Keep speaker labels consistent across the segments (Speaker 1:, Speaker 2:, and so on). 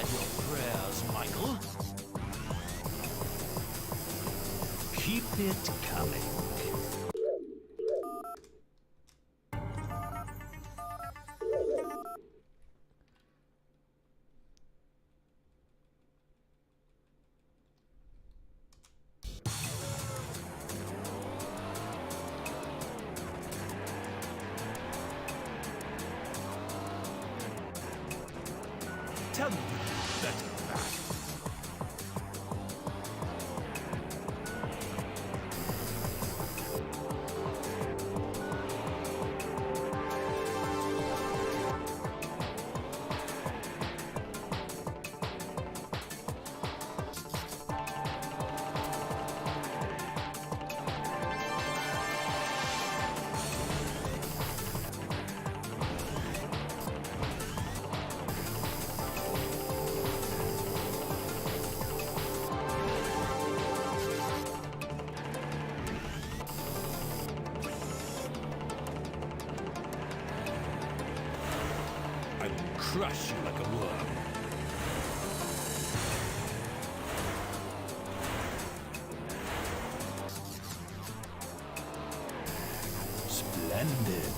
Speaker 1: had your prayers, Michael. Keep it coming. Tell me better than that. I will crush you like a worm. Splendid.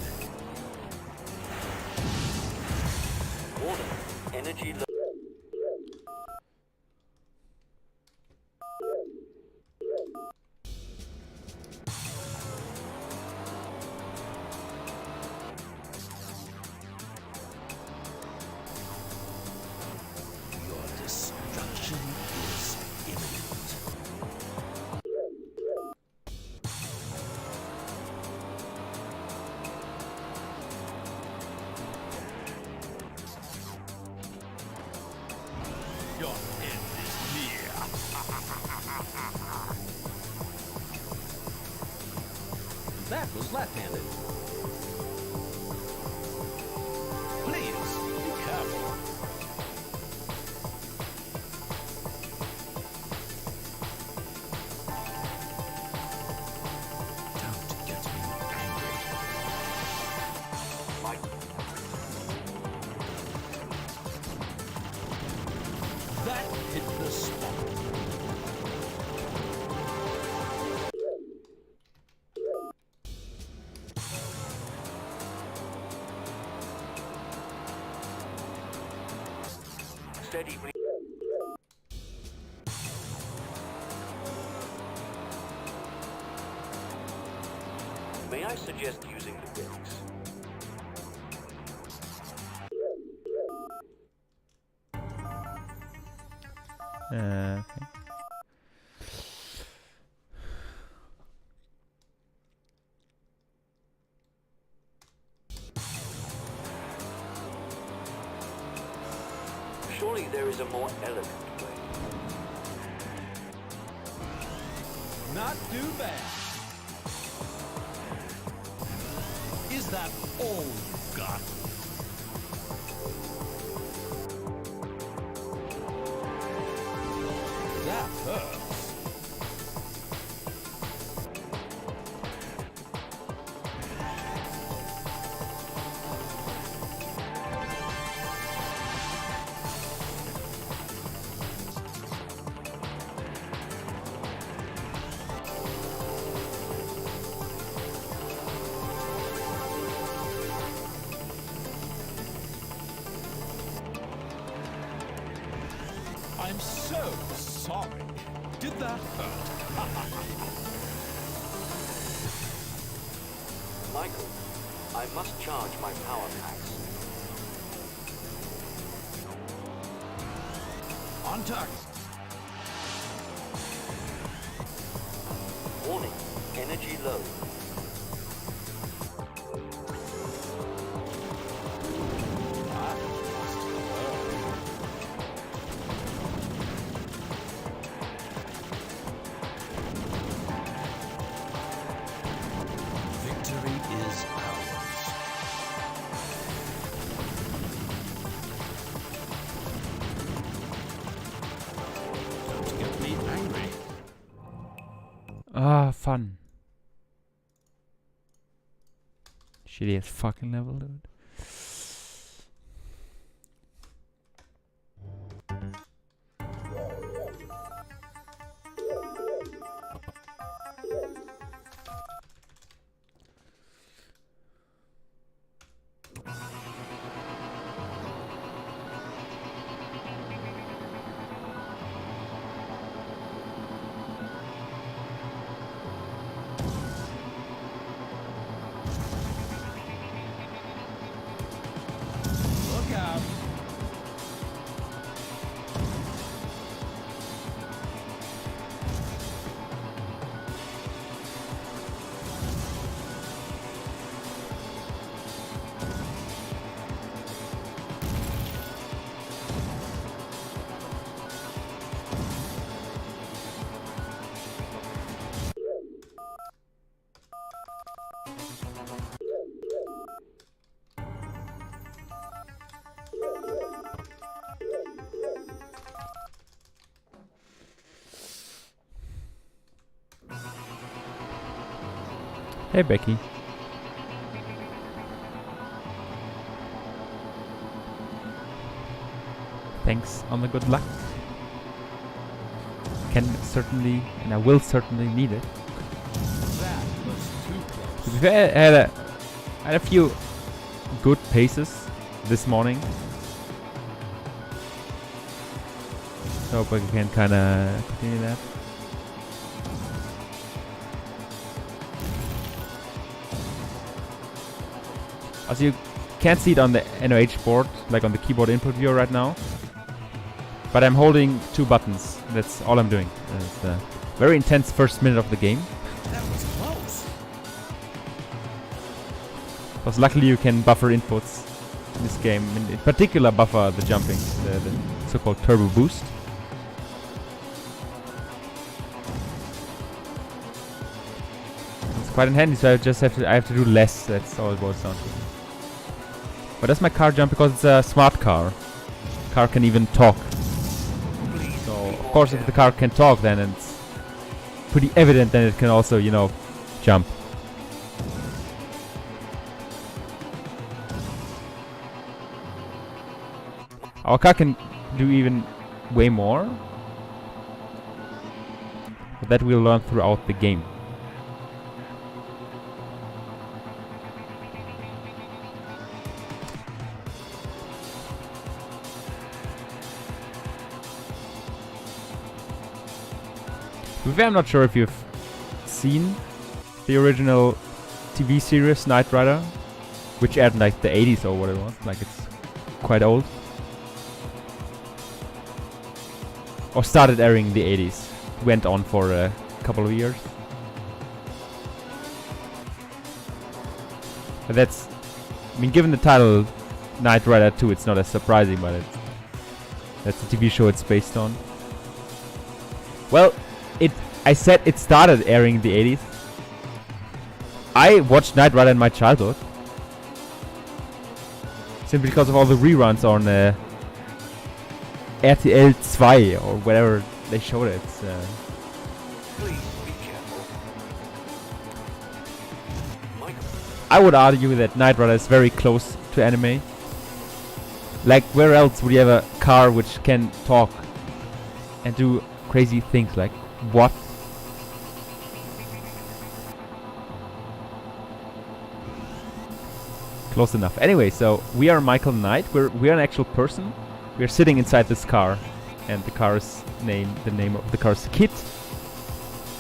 Speaker 2: Warning, energy low.
Speaker 1: Your destruction is imminent. Your end is near.
Speaker 3: That was left-handed.
Speaker 1: Please, be careful. Don't get me angry.
Speaker 2: Michael,
Speaker 1: That hit the spot.
Speaker 2: steady breathing. May I suggest using the brakes?
Speaker 4: Okay.
Speaker 2: Surely there is a more elegant way.
Speaker 1: Not too bad. Is that all you've got? That hurts. I'm so sorry. Did that hurt?
Speaker 2: Michael, I must charge my power packs.
Speaker 1: On target.
Speaker 2: Warning, energy low.
Speaker 1: That must hurt. Victory is ours. Don't get me angry.
Speaker 4: Ah, fun. Shitty as fucking level, dude. Hey, Becky. Thanks on the good luck. Can certainly, and I will certainly need it.
Speaker 1: That was too close.
Speaker 4: To be fair, I had a few good paces this morning. So hope I can kinda continue that. As you can't see it on the NOH board, like on the keyboard input viewer right now. But I'm holding 2 buttons. That's all I'm doing. It's a very intense first minute of the game.
Speaker 1: That was close.
Speaker 4: Because luckily you can buffer inputs in this game. In particular buffer the jumping, the so-called turbo boost. It's quite handy, so I have to do less. That's all it boils down to. But does my car jump? Because it's a smart car. Car can even talk. So of course if the car can talk, then it's pretty evident that it can also, you know, jump. Our car can do even way more. But that we'll learn throughout the game. I'm not sure if you've seen the original TV series Knight Rider, which aired in like the 80s or what it was. Like it's quite old. Or started airing in the 80s. Went on for a couple of years. But that's, I mean, given the title Knight Rider 2, it's not as surprising, but that's the TV show it's based on. Well, I said it started airing in the 80s. I watched Knight Rider in my childhood. Simply because of all the reruns on RTL 2 or whatever they showed it.
Speaker 2: Please be careful. Michael.
Speaker 4: I would argue that Knight Rider is very close to anime. Like, where else would you have a car which can talk and do crazy things? Like, what? Close enough. Anyway, so we are Michael Knight. We're an actual person. We're sitting inside this car, and the car's name, the name of the car's KITT,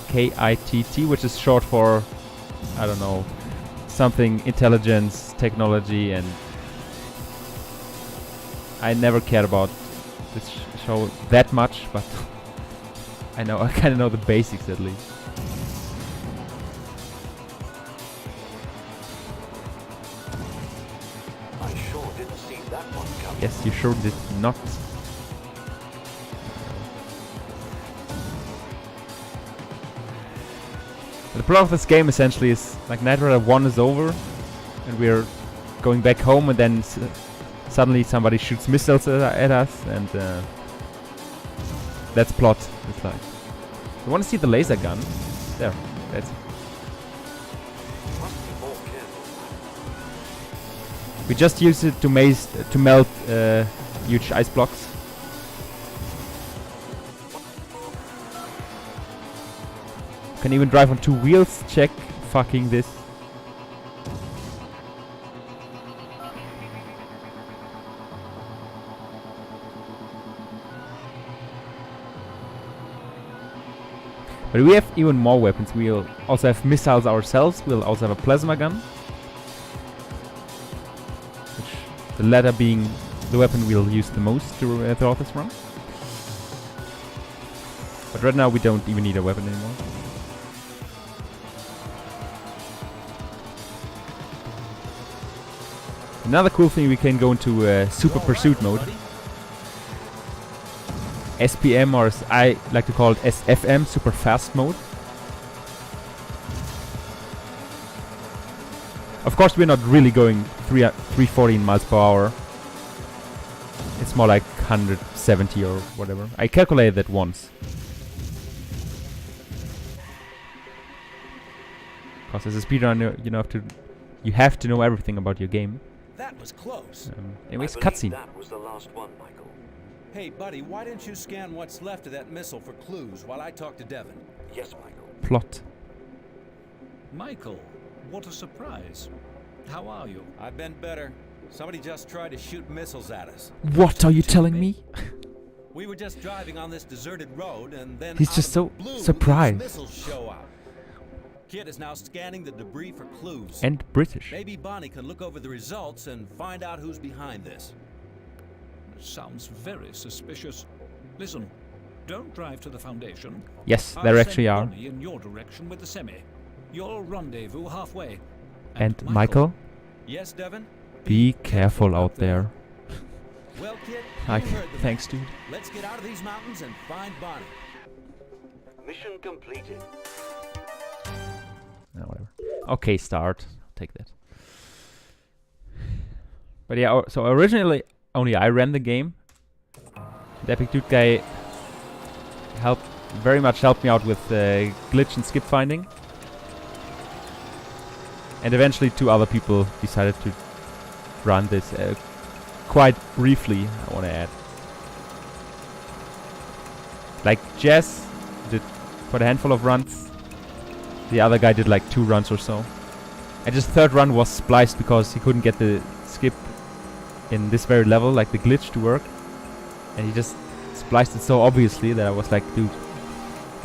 Speaker 4: K-I-T-T, which is short for, I don't know, something intelligence, technology, and I never cared about this show that much, but I kind of know the basics at least.
Speaker 2: I sure didn't see that one coming.
Speaker 4: Yes, you sure did not. The plot of this game essentially is like Knight Rider 1 is over and we're going back home, and then suddenly somebody shoots missiles at us, and that's plot. It's like, you want to see the laser gun? There, that's it.
Speaker 2: Must be more careful.
Speaker 4: We just use it to melt huge ice blocks. Can even drive on 2 wheels. Check fucking this. But we have even more weapons. We'll also have missiles ourselves. We'll also have a plasma gun. Which, the latter being the weapon we'll use the most throughout this run. But right now we don't even need a weapon anymore. Another cool thing, we can go into Super Pursuit mode. SPM, or as I like to call it, SFM, Super Fast mode. Of course we're not really going 314 miles per hour. It's more like 170 or whatever. I calculated that once. Because as a speedrunner, you have to know everything about your game.
Speaker 1: That was close.
Speaker 4: Anyways,
Speaker 2: I believe
Speaker 4: cutscene.
Speaker 2: that was the last one, Michael.
Speaker 1: Hey, buddy, why didn't you scan what's left of that missile for clues while I talk to Devin?
Speaker 2: Yes, Michael.
Speaker 4: Plot.
Speaker 5: Michael, what a surprise. How are you?
Speaker 1: I've been better. Somebody just tried to shoot missiles at us.
Speaker 4: What are you telling me?
Speaker 1: We were just driving on this deserted road, and then
Speaker 4: He's
Speaker 1: out
Speaker 4: just
Speaker 1: of
Speaker 4: so
Speaker 1: the blue,
Speaker 4: surprised.
Speaker 1: these missiles show up. Kid is now scanning the debris for clues.
Speaker 4: And British.
Speaker 1: Maybe Bonnie can look over the results and find out who's behind this.
Speaker 5: Sounds very suspicious. Listen, don't drive to the Foundation.
Speaker 4: Yes,
Speaker 5: I'll
Speaker 4: there
Speaker 5: send
Speaker 4: actually are.
Speaker 5: Bonnie in your direction with the semi. You'll rendezvous halfway.
Speaker 4: And Michael,
Speaker 1: Yes, Devin?
Speaker 4: be careful out there.
Speaker 1: Well, kid,
Speaker 4: Like,
Speaker 1: you heard the
Speaker 4: thanks,
Speaker 1: man.
Speaker 4: dude.
Speaker 1: Let's get out of these mountains and find Bonnie.
Speaker 2: Mission completed.
Speaker 4: No, whatever. Okay, start. Take that. But yeah, so originally only I ran the game. The Epic Dude guy very much helped me out with glitch and skip finding. And eventually 2 other people decided to run this quite briefly, I want to add. Like Jess did quite a handful of runs. The other guy did like 2 runs or so. And his 3rd run was spliced because he couldn't get the skip in this very level, like the glitch, to work. And he just spliced it so obviously that I was like, dude,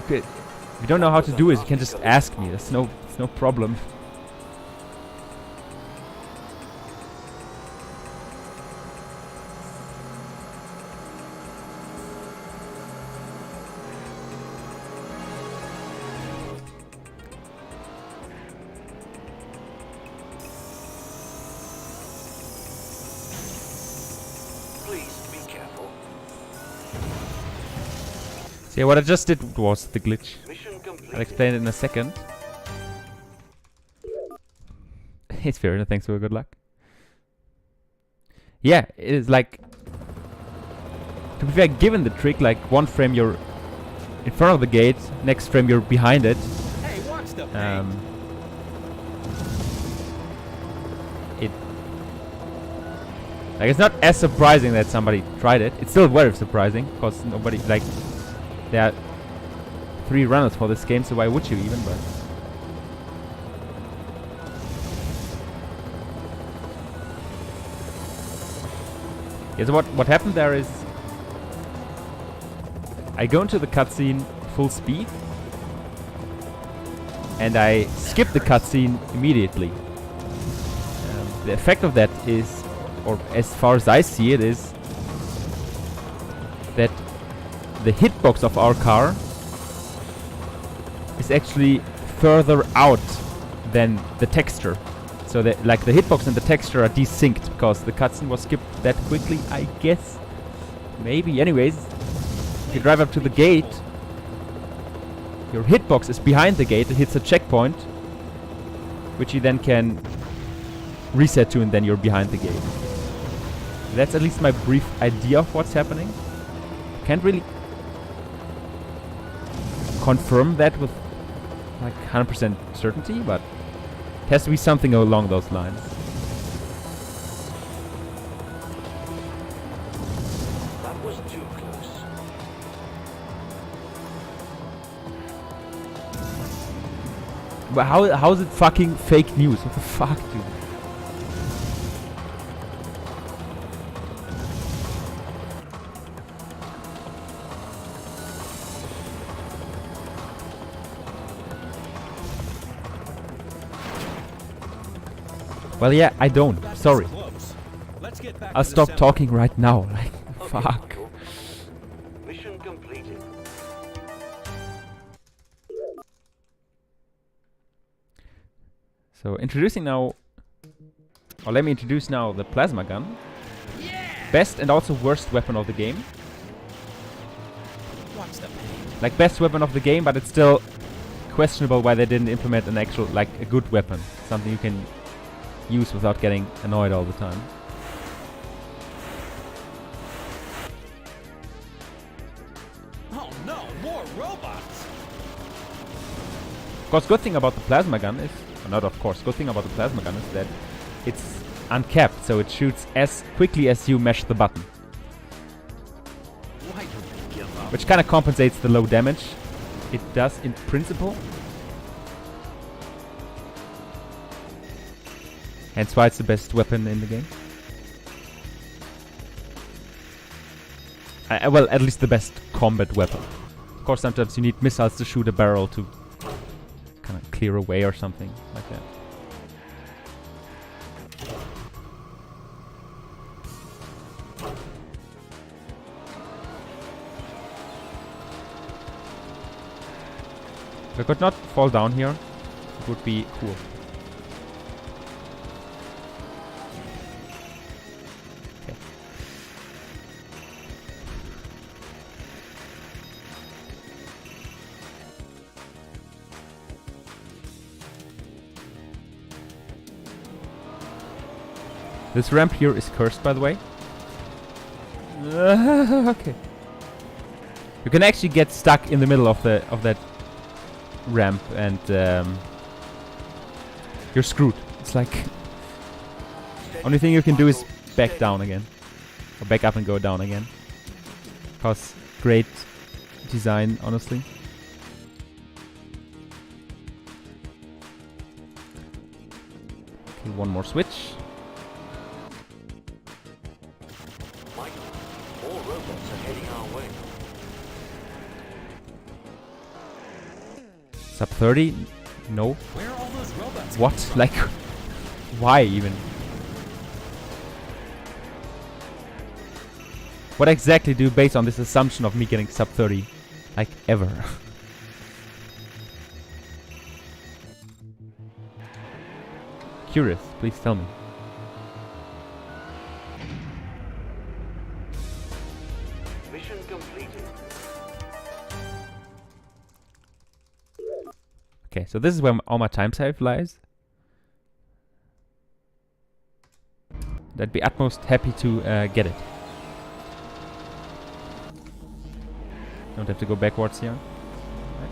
Speaker 4: if you don't know how to do it, you can just ask me. It's no problem.
Speaker 2: Please be careful.
Speaker 4: So yeah, what I just did was the glitch.
Speaker 2: Mission
Speaker 4: I'll
Speaker 2: completed.
Speaker 4: explain it in a second. It's fair enough, thanks for good luck. Yeah, it is like... To be fair, given the trick, like 1 frame you're in front of the gate, next frame you're behind it.
Speaker 1: Hey, watch the paint.
Speaker 4: Like, it's not as surprising that somebody tried it. It's still very surprising, because nobody, like... There are 3 runners for this game, so why would you even, but... Yeah, so what happened there is... I go into the cutscene full speed, and I skip the cutscene immediately. The effect of that is, or as far as I see it, is that the hitbox of our car is actually further out than the texture. So that, like, the hitbox and the texture are desynced because the cutscene was skipped that quickly, I guess. Maybe. Anyways, if you drive up to the gate, your hitbox is behind the gate. It hits a checkpoint, which you then can reset to, and then you're behind the gate. That's at least my brief idea of what's happening. Can't really confirm that with like 100% certainty, but it has to be something along those lines.
Speaker 2: That was too close.
Speaker 4: But how is it fucking fake news? What the fuck, dude? Well, yeah, I don't. Sorry.
Speaker 1: Close. Let's get back
Speaker 4: I'll
Speaker 1: to the
Speaker 4: stop
Speaker 1: center.
Speaker 4: talking right now. Like,
Speaker 2: Okay,
Speaker 4: fuck.
Speaker 2: Michael. Mission completed.
Speaker 4: So introducing now, or let me introduce now the plasma gun. Best and also worst weapon of the game.
Speaker 1: Watch the paint.
Speaker 4: Like, best weapon of the game, but it's still questionable why they didn't implement an actual, like, a good weapon. Something you can use without getting annoyed all the time.
Speaker 1: Oh no, more robots!
Speaker 4: Of course, good thing about the plasma gun is, not of course, good thing about the plasma gun is that it's uncapped, so it shoots as quickly as you mash the button.
Speaker 3: Why don't they give up?
Speaker 4: Which kind of compensates the low damage it does in principle. Hence why it's the best weapon in the game. Well, at least the best combat weapon. Of course, sometimes you need missiles to shoot a barrel to kind of clear a way or something like that. If I could not fall down here, it would be cool. Okay. This ramp here is cursed, by the way. Okay. You can actually get stuck in the middle of that ramp and you're screwed. It's like only thing you can do is back down again, or back up and go down again. Cause great design, honestly. Okay, one more switch.
Speaker 2: Michael, more robots are heading our way.
Speaker 4: Sub 30? No.
Speaker 1: Where are all those robots?
Speaker 4: What? Like, why even? What exactly do you base on this assumption of me getting sub 30? Like, ever? Curious, please tell me.
Speaker 2: Mission completed.
Speaker 4: Okay, so this is where all my time save lies. I'd be utmost happy to get it. Don't have to go backwards here. Right.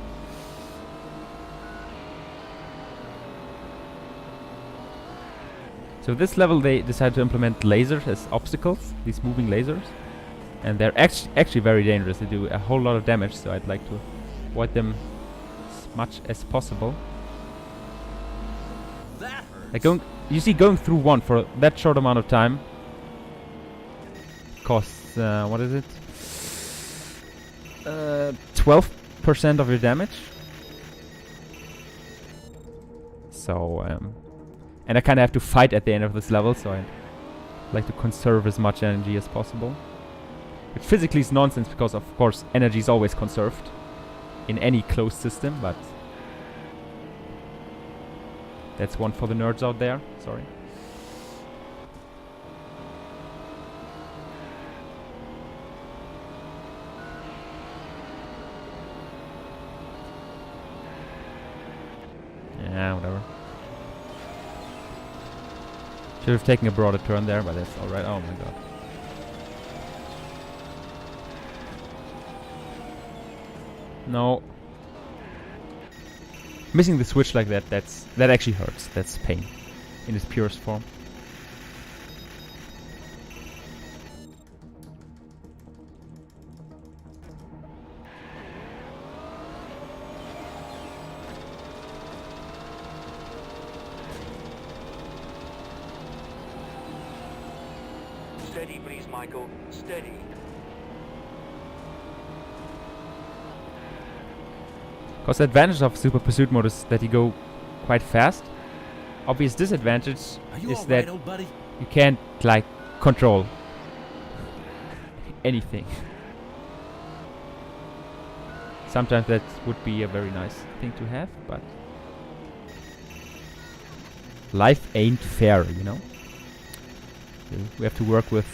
Speaker 4: So this level they decided to implement lasers as obstacles, these moving lasers. And they're actually very dangerous. They do a whole lot of damage, so I'd like to avoid them as much as possible.
Speaker 1: That hurts.
Speaker 4: Like going through one for that short amount of time costs what is it? 12% of your damage. So and I kind of have to fight at the end of this level, so I like to conserve as much energy as possible. Which physically is nonsense because of course energy is always conserved in any closed system, but that's one for the nerds out there. Sorry. Yeah, whatever. Should have taken a broader turn there, but that's alright. Oh my god. No. Missing the switch like that, that actually hurts. That's pain in its purest form.
Speaker 2: Steady, please, Michael. Steady.
Speaker 4: Because the advantage of Super Pursuit mode is that you go quite fast. Obvious disadvantage
Speaker 1: Are you
Speaker 4: is
Speaker 1: all
Speaker 4: that
Speaker 1: right, old buddy?
Speaker 4: you can't like control anything. Sometimes that would be a very nice thing to have, but life ain't fair, you know. We have to work with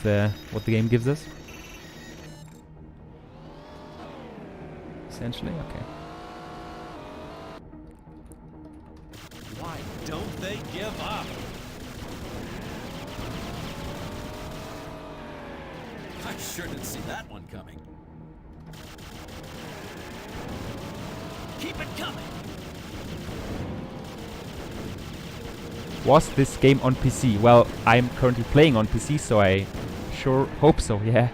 Speaker 4: what the game gives us. Essentially, okay.
Speaker 1: Why don't they give up? I sure didn't see that one coming. Keep it coming.
Speaker 4: Was this game on PC? Well, I'm currently playing on PC, so I sure hope so, yeah.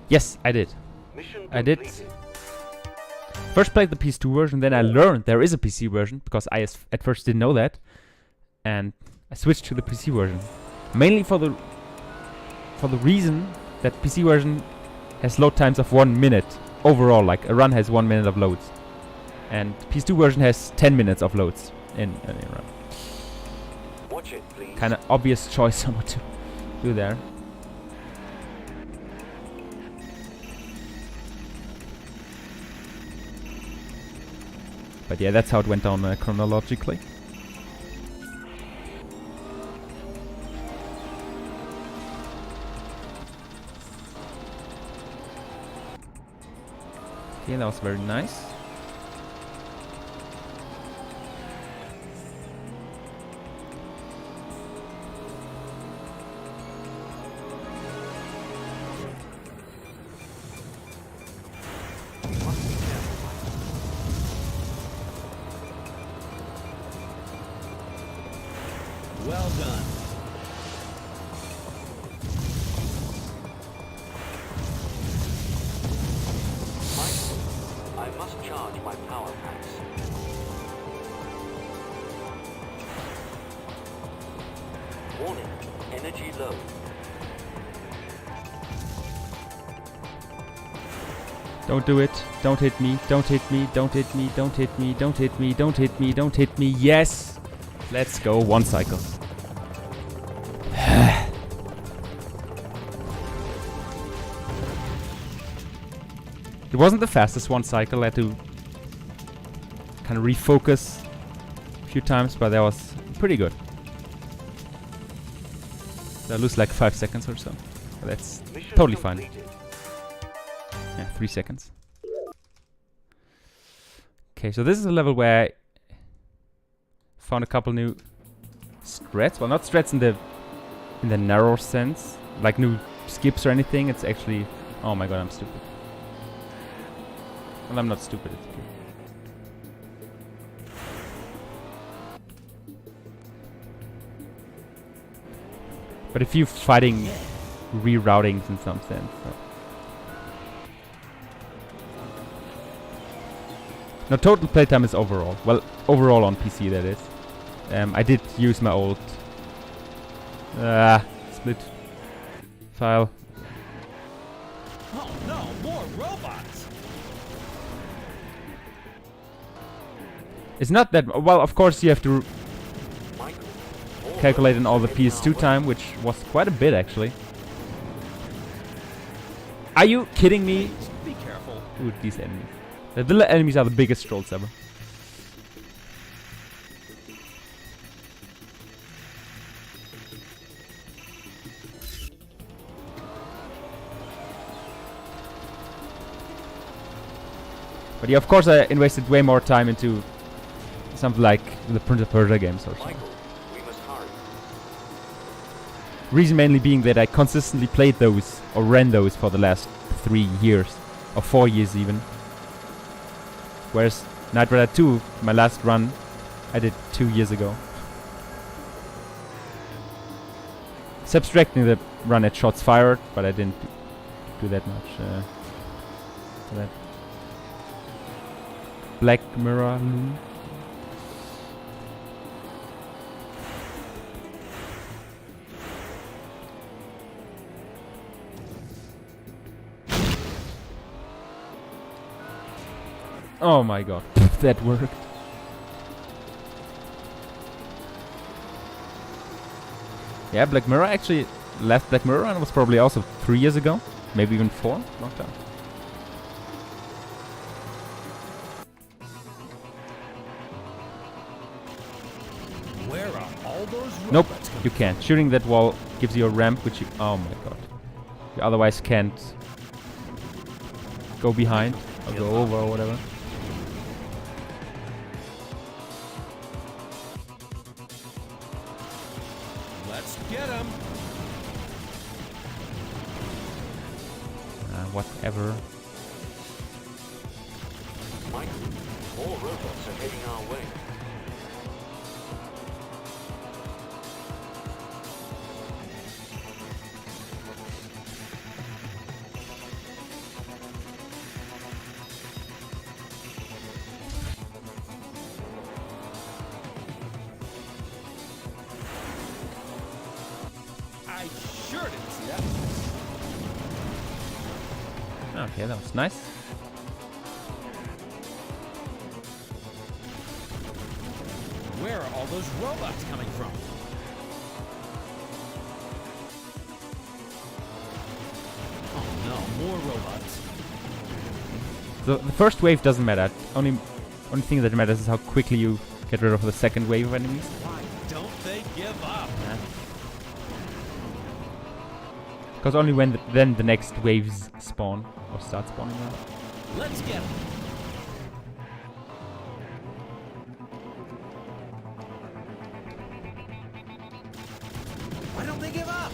Speaker 4: Yes, I did.
Speaker 2: Mission
Speaker 4: I did.
Speaker 2: completed.
Speaker 4: First played the PS2 version, then I learned there is a PC version, because I at first didn't know that. And I switched to the PC version. Mainly for the reason that PC version has load times of 1 minute. Overall, like a run has 1 minute of loads. And PS2 version has 10 minutes of loads in a run.
Speaker 2: Watch it, please.
Speaker 4: Kinda obvious choice on what to do there. But yeah, that's how it went down chronologically. Okay, that was very nice.
Speaker 1: Well done.
Speaker 2: Michael, I must charge my power packs. Warning, energy low.
Speaker 4: Don't do it. Don't hit me. Don't hit me. Don't hit me. Don't hit me. Don't hit me. Don't hit me. Don't hit me. Yes! Let's go. 1 cycle. It wasn't the fastest 1 cycle. I had to kind of refocus a few times, but that was pretty good. So I lose like 5 seconds or so. But that's
Speaker 2: Mission
Speaker 4: totally fine.
Speaker 2: completed.
Speaker 4: Yeah, 3 seconds. Okay, so this is a level where I found a couple new strats. Well, not strats in the narrow sense, like new skips or anything. It's actually... Oh my god, I'm stupid. Well, I'm not stupid. It's okay. But a few fighting reroutings in some sense. So. No, total playtime is overall. Well, overall on PC, that is. I did use my old split file.
Speaker 1: Oh no, more robots!
Speaker 4: It's not that... Well, of course you have to
Speaker 2: Michael, more
Speaker 4: calculate in all the
Speaker 2: robots
Speaker 4: PS2 time, which was quite a bit, actually. Are you kidding me?
Speaker 1: Be careful.
Speaker 4: Dude, these enemies. The little enemies are the biggest trolls ever. But yeah, of course I invested way more time into something like the Prince of Persia games or something.
Speaker 2: Michael, we must hurry.
Speaker 4: Reason mainly being that I consistently played those, or ran those for the last 3 years, or 4 years even. Whereas Knight Rider 2, my last run, I did 2 years ago. Subtracting the run at shots fired, but I didn't do that much for that. Black Mirror Loom. Oh my god, that worked. Yeah, Black Mirror actually, last Black Mirror run was probably also 3 years ago, maybe even 4, long time.
Speaker 1: Where are all those robots?
Speaker 4: Nope,
Speaker 1: coming
Speaker 4: you can't. Shooting that wall gives you a ramp, which you... Oh my god. You otherwise can't go behind, or go over, or whatever. Whatever.
Speaker 2: Michael, more robots are heading our way.
Speaker 1: I sure didn't see that.
Speaker 4: Okay, that was nice.
Speaker 1: Where are all those robots coming from? Oh no, more robots.
Speaker 4: The first wave doesn't matter. Only thing that matters is how quickly you get rid of the second wave of enemies.
Speaker 1: Why don't they give up?
Speaker 4: Because only when then the next waves spawn or start spawning now.
Speaker 1: Let's get them. Why don't they give up?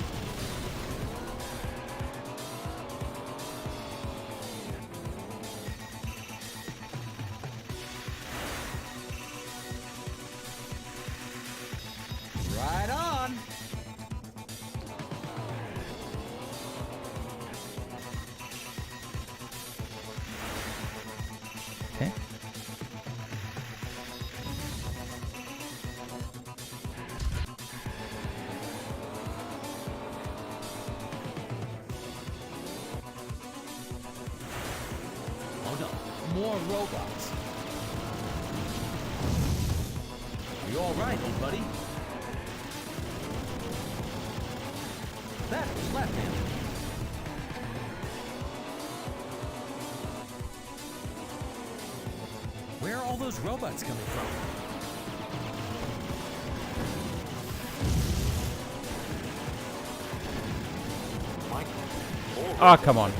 Speaker 1: Right on.
Speaker 4: Okay.
Speaker 1: Oh no, more robots. Are you all right, old buddy? That was left-handed. Where are all those robots coming from?
Speaker 4: Oh, come on.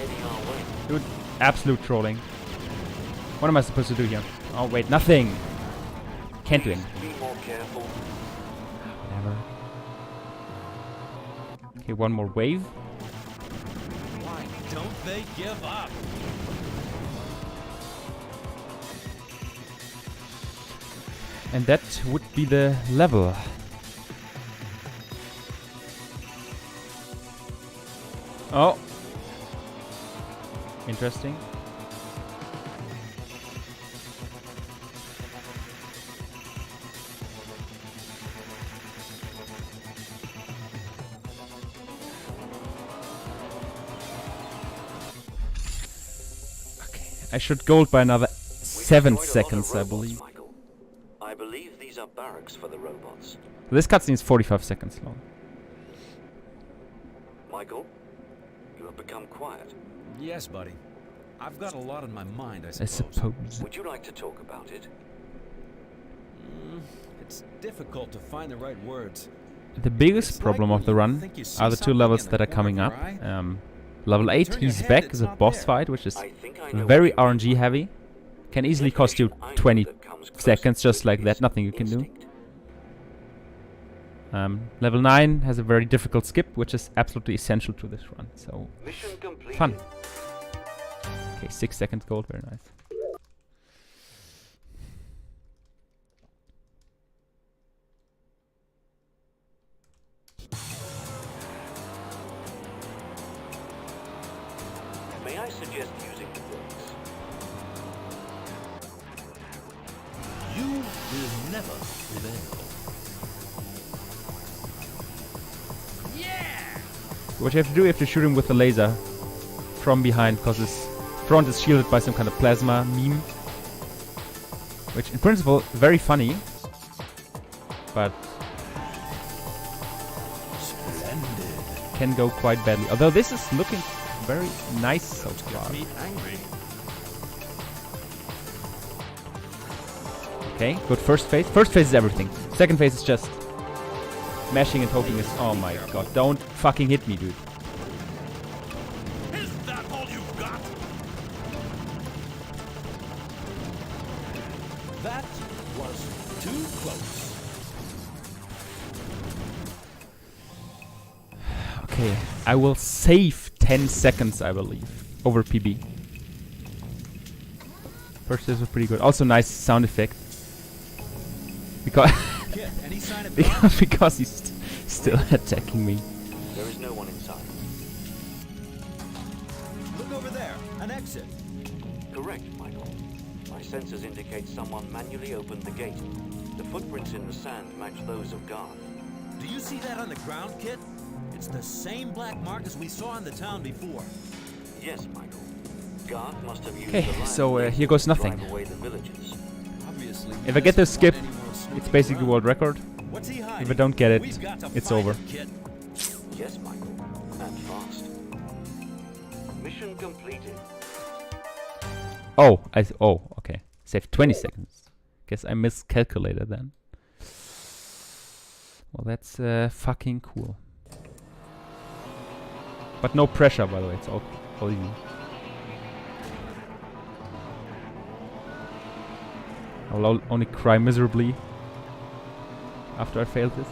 Speaker 4: Dude, absolute trolling. What am I supposed to do here? Oh, wait, nothing. Can't do anything.
Speaker 2: Be more careful.
Speaker 4: Whatever. Okay, one more wave.
Speaker 1: Why don't they give up?
Speaker 4: And that would be the level. Oh. Interesting. Okay, I should gold by another 7 seconds, I believe.
Speaker 2: Michael. I believe these are barracks for the robots.
Speaker 4: This cutscene is 45 seconds long.
Speaker 2: Michael, you have become quiet.
Speaker 1: Yes, buddy. I've got a lot on my mind, I
Speaker 4: I
Speaker 1: suppose.
Speaker 4: suppose.
Speaker 2: Would you like to talk about it?
Speaker 1: It's difficult to find the right words.
Speaker 4: The biggest
Speaker 1: It's
Speaker 4: problem
Speaker 1: like
Speaker 4: of the
Speaker 1: when you
Speaker 4: run
Speaker 1: think you see
Speaker 4: are the two
Speaker 1: something
Speaker 4: levels
Speaker 1: in
Speaker 4: that
Speaker 1: the
Speaker 4: are coming
Speaker 1: corner
Speaker 4: up.
Speaker 1: of your eye.
Speaker 4: Level 8,
Speaker 1: Turn your
Speaker 4: he's
Speaker 1: head,
Speaker 4: back,
Speaker 1: it's
Speaker 4: is a
Speaker 1: not
Speaker 4: boss
Speaker 1: there.
Speaker 4: fight, which is
Speaker 2: I think I know
Speaker 4: very
Speaker 2: what you mean,
Speaker 4: RNG heavy. Can easily cost you
Speaker 2: Definition I know
Speaker 4: 20
Speaker 2: that comes close
Speaker 4: seconds just
Speaker 2: to
Speaker 4: like that,
Speaker 2: is
Speaker 4: nothing you can do.
Speaker 2: instinct.
Speaker 4: Level 9 has a very difficult skip, which is absolutely essential to this run. So,
Speaker 2: Mission completed.
Speaker 4: fun. Okay, 6 seconds gold, very nice.
Speaker 2: May I suggest using the brakes?
Speaker 5: You will never prevail.
Speaker 4: What you have to do, you have to shoot him with the laser from behind, because his front is shielded by some kind of plasma meme. Which, in principle, very funny. But
Speaker 5: Splendid.
Speaker 4: can go quite badly. Although this is looking very nice so far.
Speaker 5: Me angry.
Speaker 4: Okay, good first phase. First phase is everything. Second phase is just mashing and hoping is... Oh my god, don't fucking hit me, dude.
Speaker 5: Is that all you've got?
Speaker 1: That was too close.
Speaker 4: Okay, I will save 10 seconds, I believe, over PB. First, this was pretty good. Also, nice sound effect. Because
Speaker 1: Kit, any sign of
Speaker 4: because he's still attacking me.
Speaker 2: There is no one inside.
Speaker 1: Look over there. An exit.
Speaker 2: Correct, Michael. My sensors indicate someone manually opened the gate. The footprints in the sand match those of Guard.
Speaker 1: Do you see that on the ground, Kit? It's the same black mark as we saw in the town before.
Speaker 2: Yes, Michael. Guard must have used
Speaker 4: Okay,
Speaker 2: the
Speaker 4: so
Speaker 2: land
Speaker 4: here goes
Speaker 2: to
Speaker 4: nothing.
Speaker 2: drive away the villagers.
Speaker 1: Obviously,
Speaker 4: If I get this skip,
Speaker 1: any more
Speaker 4: it's
Speaker 1: snooping
Speaker 4: basically
Speaker 1: around.
Speaker 4: world record.
Speaker 1: What's he hiding?
Speaker 4: If I don't get it,
Speaker 1: We've got to
Speaker 4: it's
Speaker 1: find
Speaker 4: over.
Speaker 1: him, Kit.
Speaker 2: Yes, Michael. And fast. Mission completed.
Speaker 4: Oh, okay. Save 20 seconds. Guess I miscalculated then. Well, that's fucking cool. But no pressure, by the way. It's all easy. I'll only cry miserably after I failed this.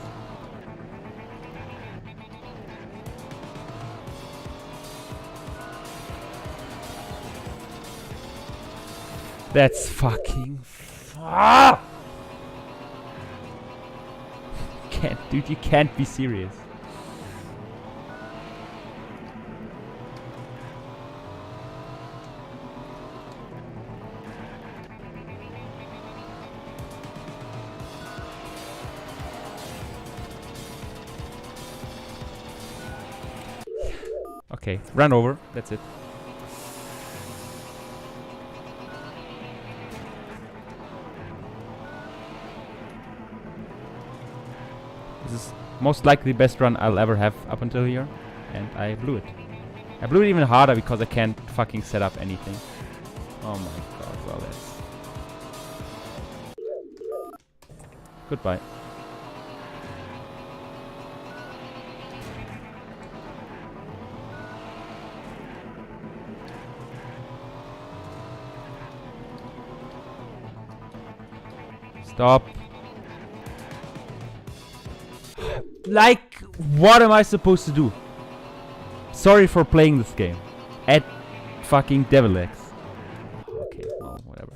Speaker 4: That's fucking dude, you can't be serious. Okay, run over. That's it. This is most likely the best run I'll ever have up until here, and I blew it. I blew it even harder because I can't fucking set up anything. Oh my god, well that's... Goodbye. Stop. Like, what am I supposed to do? Sorry for playing this game. At fucking Devil X. Okay, well, whatever.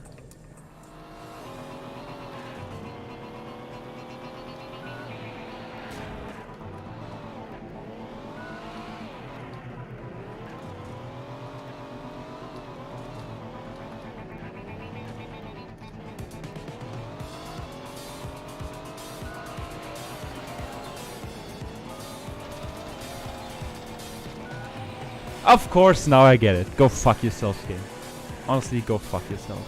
Speaker 4: Of course, now I get it. Go fuck yourself, game. Honestly, go fuck yourself.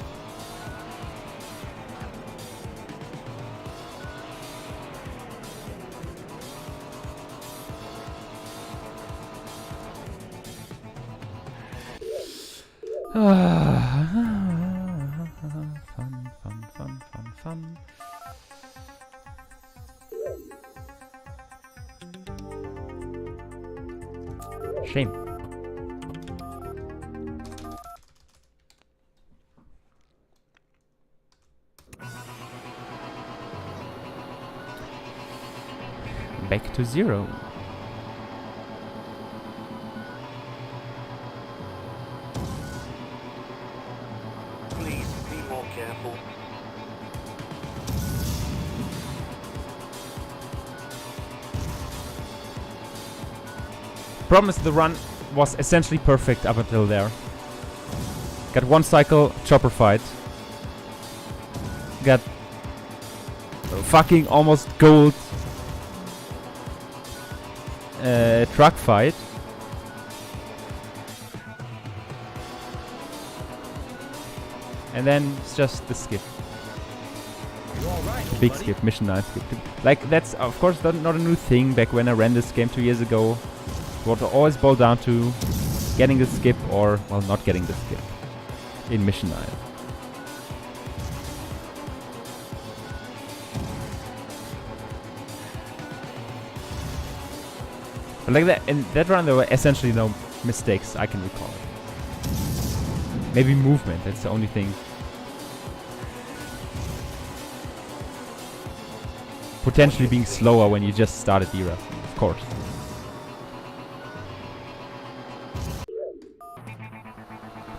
Speaker 4: Fun. Shame. Back to 0.
Speaker 2: Please be more careful.
Speaker 4: Problem is the run was essentially perfect up until there. Got one cycle chopper fight. Got fucking almost gold truck fight. And then it's just the skip. Big skip, mission 9 skip. Like, that's of course not a new thing. Back when I ran this game 2 years ago, it would always boil down to getting the skip or, well, not getting the skip in mission 9. But like that, in that run there were essentially no mistakes I can recall. Maybe movement, that's the only thing. Potentially being slower when you just started the run, of course.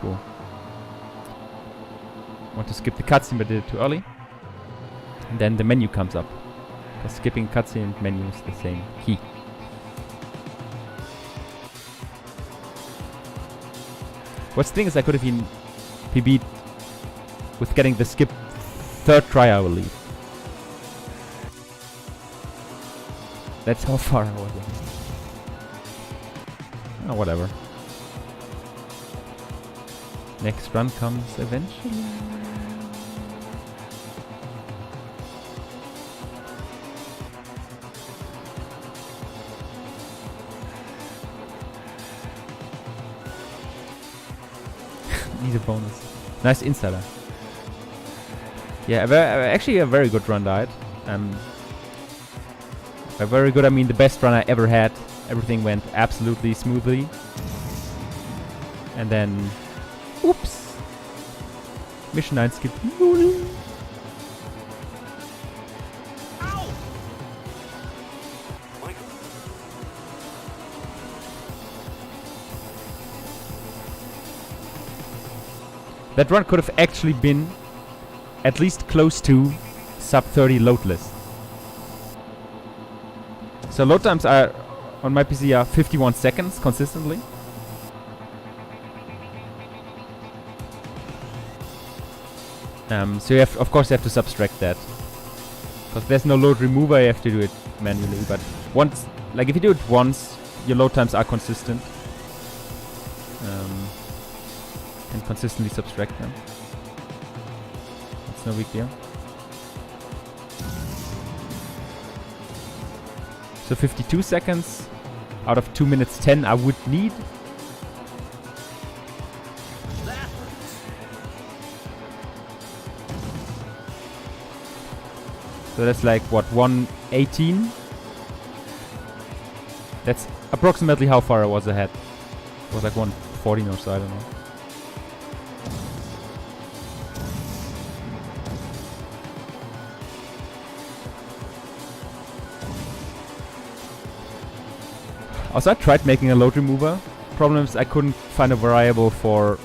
Speaker 4: go. Want to skip the cutscene, but did it too early. And then the menu comes up. Because skipping cutscene and menu is the same key. What's the thing is I could have been PB'd with getting the skip third try, I believe. That's how far I was. Oh, whatever. Next run comes eventually. Need a bonus. Nice insider. Yeah, actually a very good run died. By very good, I mean the best run I ever had. Everything went absolutely smoothly. And then... Oops! Mission 9 skip.
Speaker 2: Michael,
Speaker 4: That run could have actually been at least close to sub 30 loadless. So load times are on my PC are 51 seconds consistently. So you have, of course, you have to subtract that because there's no load remover. You have to do it manually. But once, like if you do it once, your load times are consistent. And consistently subtract them. It's no big deal. So 52 seconds out of 2 minutes 10 I would need. So that's like what, 118? That's approximately how far I was ahead. It was like 114 or so, I don't know. Also, I tried making a load remover. Problem is I couldn't find a variable for...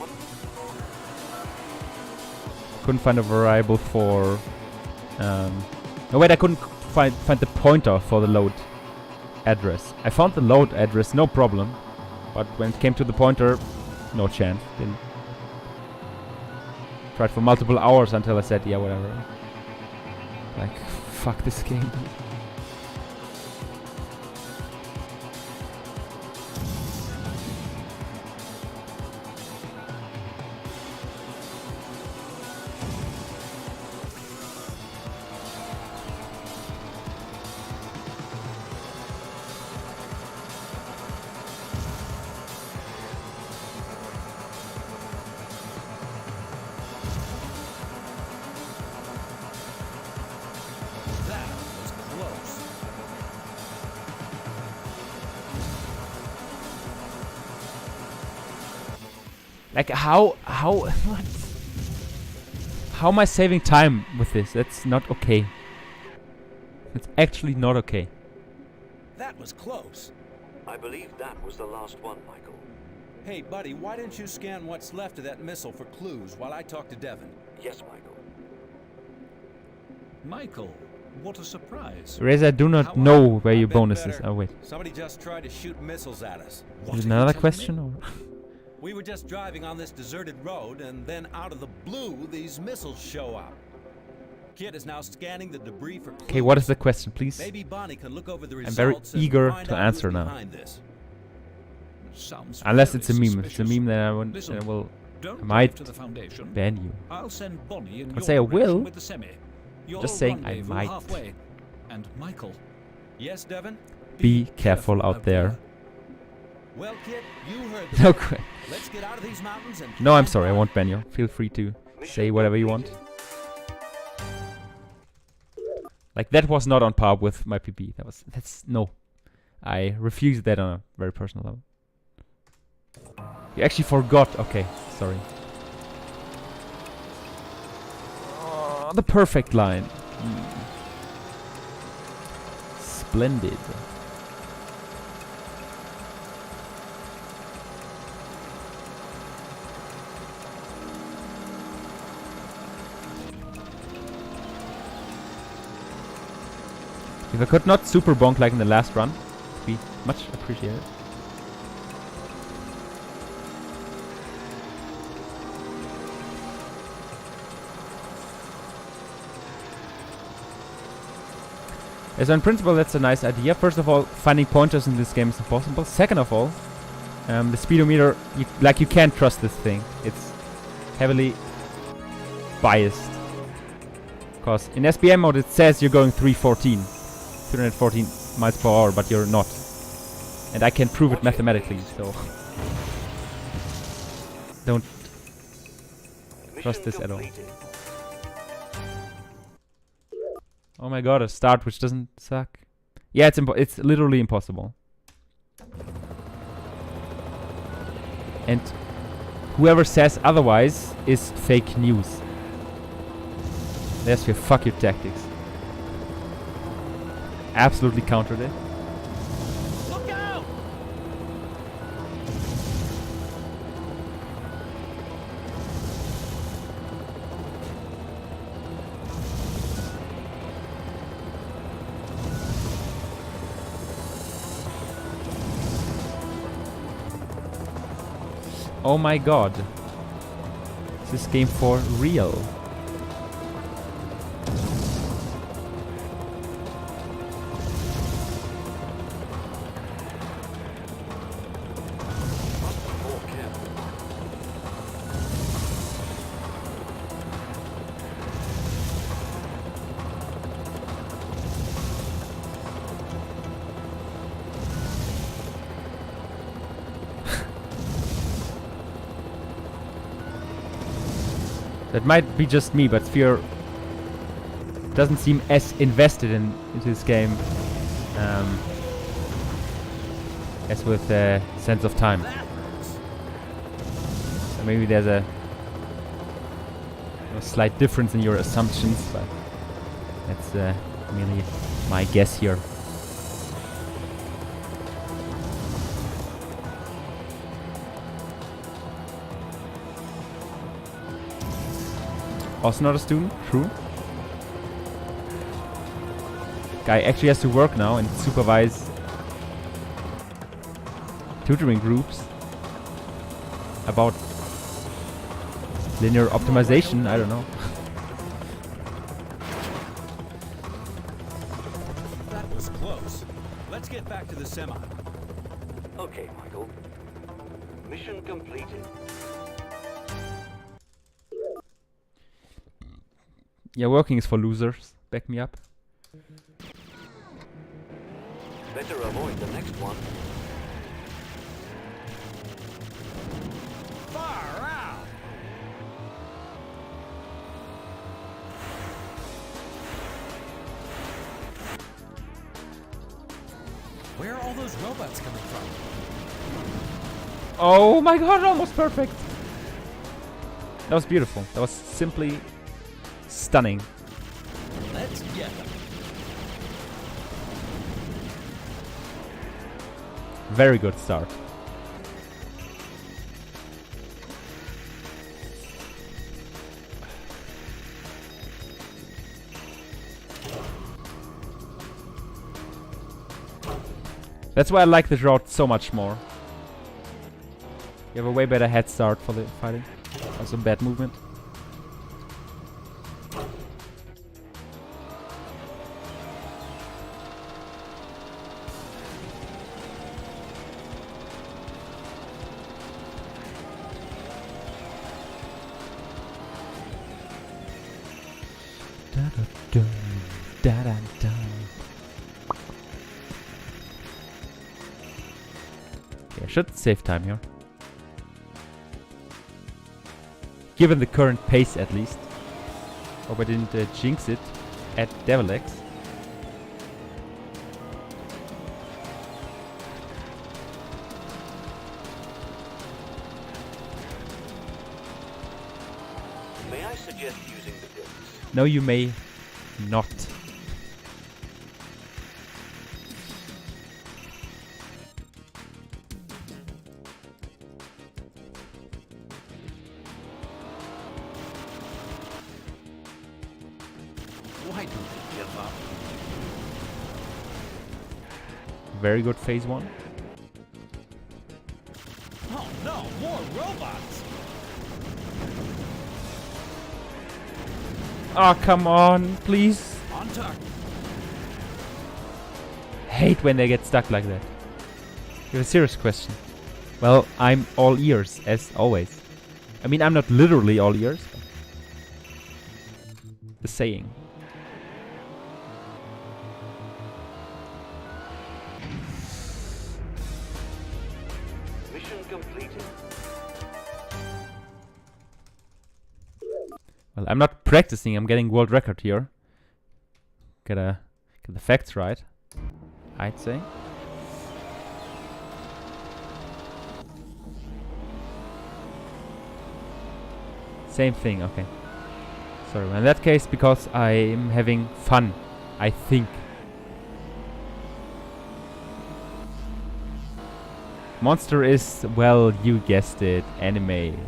Speaker 4: No, wait, I couldn't find the pointer for the load address. I found the load address, no problem. But when it came to the pointer, no chance. Didn't. Tried for multiple hours until I said, yeah, whatever. Like, fuck this game. Like what? How am I saving time with this? That's not okay. It's actually not okay.
Speaker 1: That was close.
Speaker 2: I believe that was the last one, Michael.
Speaker 1: Hey, buddy, why didn't you scan what's left of that missile for clues while I talk to Devin?
Speaker 2: Yes, Michael.
Speaker 5: Michael, what a surprise.
Speaker 4: Reza, I do not know where your bonus is. Oh, wait.
Speaker 1: Somebody just tried to shoot missiles at us.
Speaker 4: Is it another question? Or?
Speaker 1: We were just driving on this deserted road, and then out of the blue, these missiles show up. Kid is now scanning the debris for clues.
Speaker 4: Okay, what is the question, please?
Speaker 1: Maybe Bonnie can look over the
Speaker 4: I'm
Speaker 1: results
Speaker 4: very
Speaker 1: and
Speaker 4: eager
Speaker 1: find
Speaker 4: to
Speaker 1: out
Speaker 4: answer
Speaker 1: who's
Speaker 4: now.
Speaker 1: behind this.
Speaker 5: Sounds
Speaker 4: Unless
Speaker 5: very
Speaker 4: it's a meme. If it's a
Speaker 5: suspicious.
Speaker 4: meme, then I
Speaker 5: Listen,
Speaker 4: will
Speaker 5: don't
Speaker 4: I might
Speaker 5: drive to the Foundation.
Speaker 4: ban you.
Speaker 5: I'll send Bonnie in
Speaker 4: I'll
Speaker 5: your
Speaker 4: say I will.
Speaker 5: direction with the semi. You'll
Speaker 4: Just saying I
Speaker 5: rendezvous
Speaker 4: might.
Speaker 5: halfway. And Michael,
Speaker 1: Yes, Devin?
Speaker 4: Be careful out there.
Speaker 1: Well, kid, you heard the
Speaker 4: No,
Speaker 1: word. Let's get out of these mountains and
Speaker 4: no, I'm sorry. I won't ban you. Feel free to say whatever you want. Like that was not on par with my PB. That's no. I refuse that on a very personal level. You actually forgot. Okay, sorry. Oh, the perfect line. Splendid. If I could not super bonk like in the last run, it'd be much appreciated. So in principle, that's a nice idea. First of all, finding pointers in this game is impossible. Second of all, the speedometer, you can't trust this thing. It's heavily biased. Because in SBM mode, it says you're going 314 miles per hour, but you're not. And I can prove it mathematically, so don't trust this at all. Oh my god, a start which doesn't suck. Yeah, it's literally impossible. And whoever says otherwise is fake news. There's your fuck your tactics. Absolutely countered it.
Speaker 1: Look out!
Speaker 4: Oh my god. Is this game for real? That might be just me, but Sphere doesn't seem as invested into this game as with Sense of Time. So maybe there's a slight difference in your assumptions, but that's merely my guess here. Also not a student, true. Guy actually has to work now and supervise tutoring groups about linear optimization, I don't know.
Speaker 1: That was close. Let's get back to the semi.
Speaker 2: Okay, Michael. Mission completed.
Speaker 4: Yeah, working is for losers. Back me up.
Speaker 2: Better avoid the next one.
Speaker 1: Far out! Where are all those robots coming from?
Speaker 4: Oh my god, almost perfect. That was beautiful. That was simply stunning.
Speaker 1: Let's get them.
Speaker 4: Very good start. That's why I like this route so much more. You have a way better head start for the fighting. Also bad movement. Okay, I should save time here. Given the current pace at least. Hope I didn't jinx it at Devil X.
Speaker 2: May I suggest using the brakes?
Speaker 4: No, you may not.
Speaker 1: Why do they give up?
Speaker 4: Very good phase 1.
Speaker 1: Oh no, more robots!
Speaker 4: Oh, come on, please.
Speaker 5: On target.
Speaker 4: Hate when they get stuck like that. You have a serious question. Well, I'm all ears, as always. I mean, I'm not literally all ears. The saying.
Speaker 2: Mission completed.
Speaker 4: Well, I'm not practicing, I'm getting world record here. Get the facts right, I'd say. Same thing, okay. Sorry, well, in that case, because I'm having fun, I think. Monster is, well, you guessed it, anime.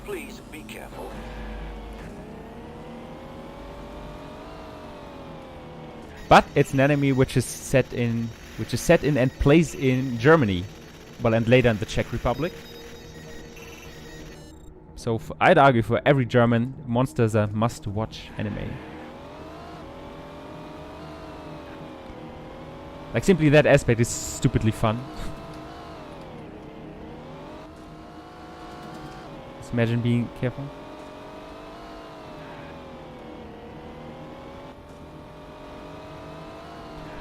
Speaker 2: Please be careful.
Speaker 4: But it's an anime which is set in and plays in Germany, well, and later in the Czech Republic. So I'd argue for every German, Monster is a must-watch anime. Like, simply that aspect is stupidly fun. Just imagine being careful.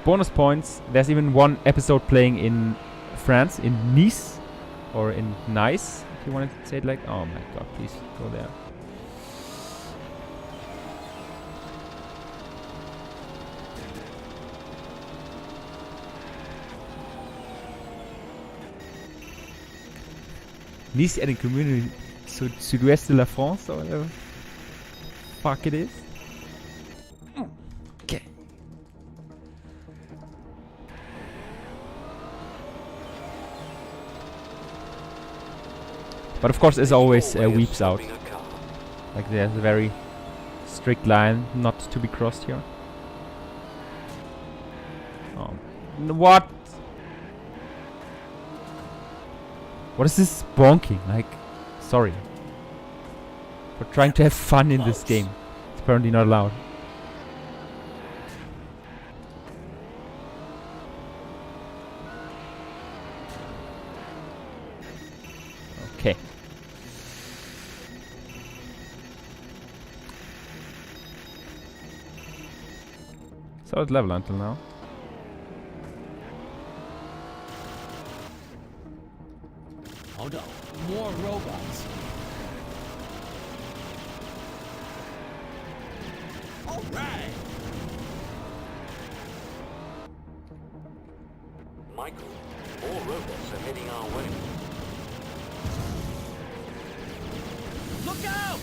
Speaker 4: Bonus points. There's even one episode playing in France, in Nice, or in Nice, if you want to say it like. Oh my god, please go there. Nice at the community Sud-Ouest de la France, or whatever. Fuck it is. Okay. But of course, as always, weeps out. Like there's a very strict line not to be crossed here. Oh, what? What is this bonking? Like, sorry. We're trying to have fun in this game. It's apparently not allowed. Okay. Solid level until now.
Speaker 1: Oh no, more robots. All right.
Speaker 2: Michael, more robots are heading our way.
Speaker 1: Look out!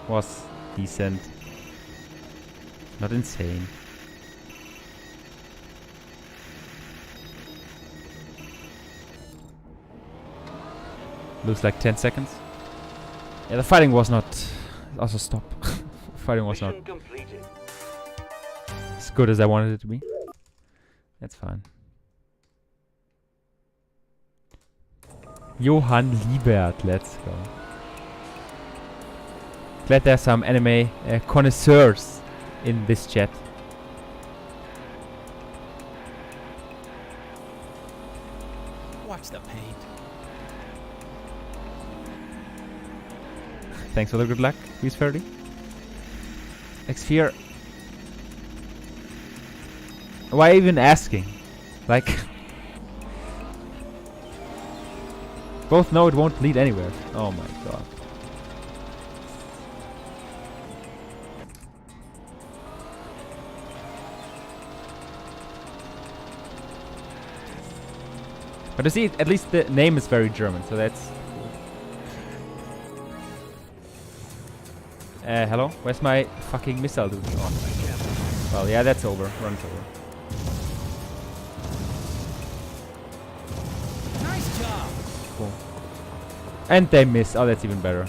Speaker 4: Was decent. Not insane. Looks like 10 seconds. Yeah, the fighting was not... Also stop. Fighting was not
Speaker 2: Mission completed.
Speaker 4: as good as I wanted it to be. That's fine. Johann Liebert, let's go. Glad there's some anime connoisseurs in this chat.
Speaker 1: Watch the paint.
Speaker 4: Thanks for the good luck, Please, Ferdy. X-Sphere. Why even asking? Like... both know it won't lead anywhere. Oh my god. But you see, at least the name is very German, so that's cool. Hello? Where's my fucking missile dude? Oh. Well, yeah, that's over. Run's over. And they miss. Oh, that's even better.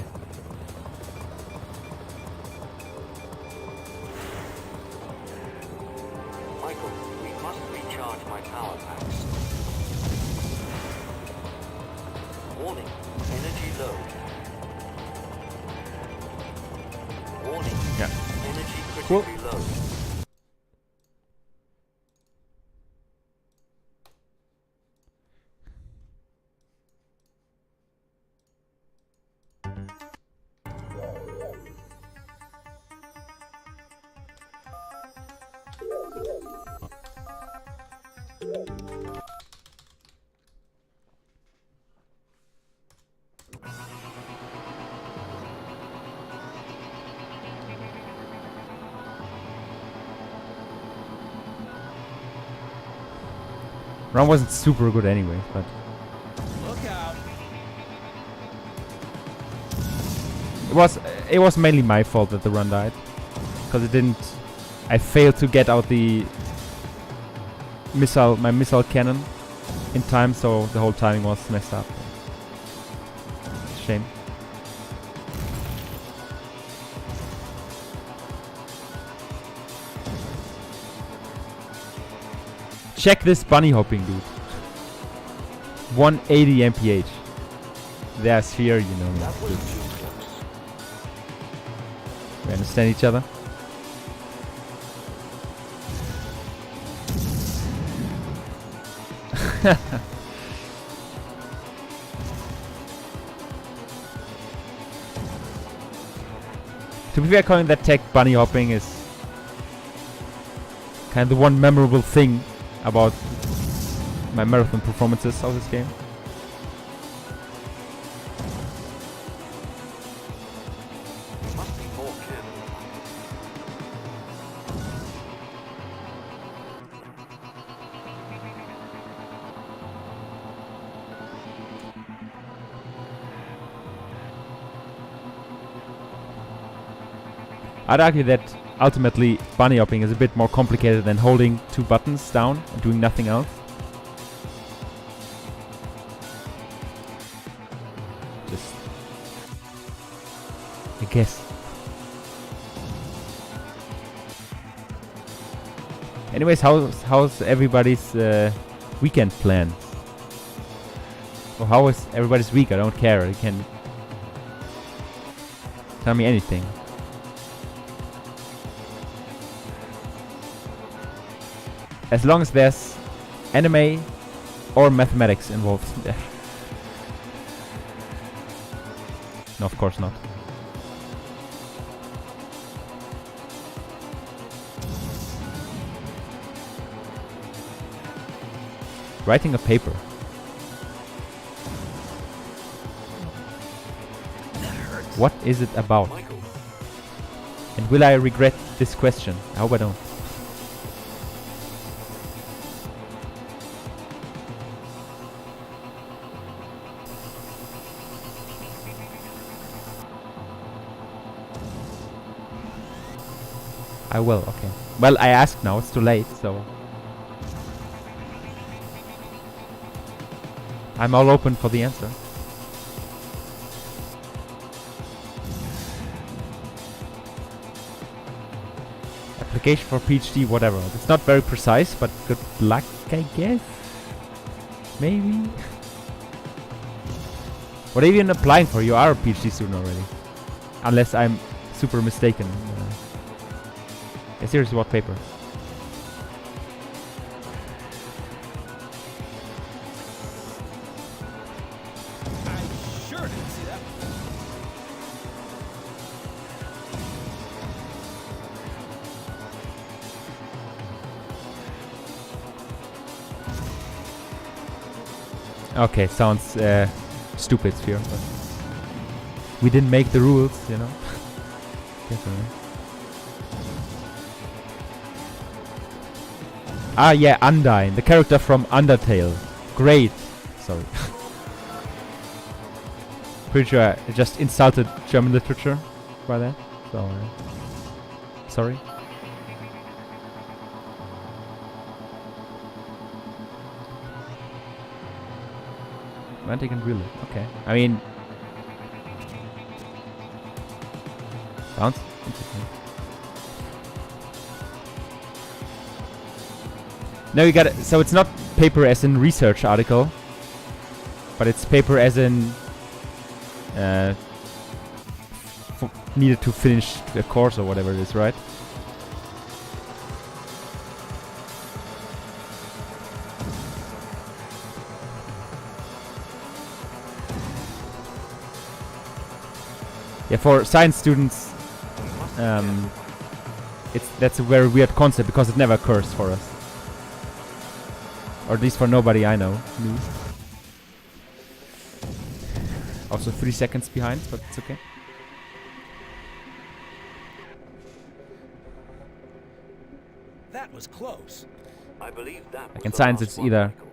Speaker 2: Michael, we must recharge my power packs. Warning, energy low. Warning,
Speaker 4: Yeah.
Speaker 2: energy
Speaker 4: Cool.
Speaker 2: critically low.
Speaker 4: Run wasn't super good anyway, but
Speaker 1: Look out.
Speaker 4: it was mainly my fault that the run died, because it didn't. I failed to get out the my missile cannon in time, so the whole timing was messed up. Shame. Check this bunny hopping, dude. 180 mph. There's here, you know.
Speaker 2: That was too close.
Speaker 4: We understand each other. To be fair, calling that tech bunny hopping is kind of the one memorable thing about my marathon performances of this game.
Speaker 2: We must be more careful.
Speaker 4: I'd argue that ultimately bunny hopping is a bit more complicated than holding two buttons down and doing nothing else. Just, I guess. Anyways, how's everybody's weekend plans? Or how was everybody's week? I don't care. You can tell me anything. As long as there's anime or mathematics involved. No, of course not. Writing a paper. What is it about?
Speaker 2: Michael,
Speaker 4: And will I regret this question? I hope I don't. I will, okay. Well, I asked now, it's too late, so... I'm all open for the answer. Application for PhD, whatever. It's not very precise, but good luck, I guess? Maybe? What are you even applying for? You are a PhD student already. Unless I'm super mistaken. Seriously, what paper?
Speaker 1: I sure didn't see that.
Speaker 4: Okay, sounds stupid, Sphere, but we didn't make the rules, you know. Definitely. Ah, yeah, Undyne, the character from Undertale. Great. Sorry. Pretty sure I just insulted German literature by that. So, sorry. Romantic and real. Okay. I mean, Sounds interesting. No, you got it. So it's not paper as in research article, but it's paper as in needed to finish the course or whatever it is, right? Yeah, for science students, that's a very weird concept because it never occurs for us, or at least for nobody I know. Also 3 seconds behind, but it's okay.
Speaker 1: That was close.
Speaker 2: I believe that
Speaker 4: Like
Speaker 2: was
Speaker 4: in
Speaker 2: the
Speaker 4: science,
Speaker 2: last
Speaker 4: it's
Speaker 2: one,
Speaker 4: either
Speaker 2: Michael.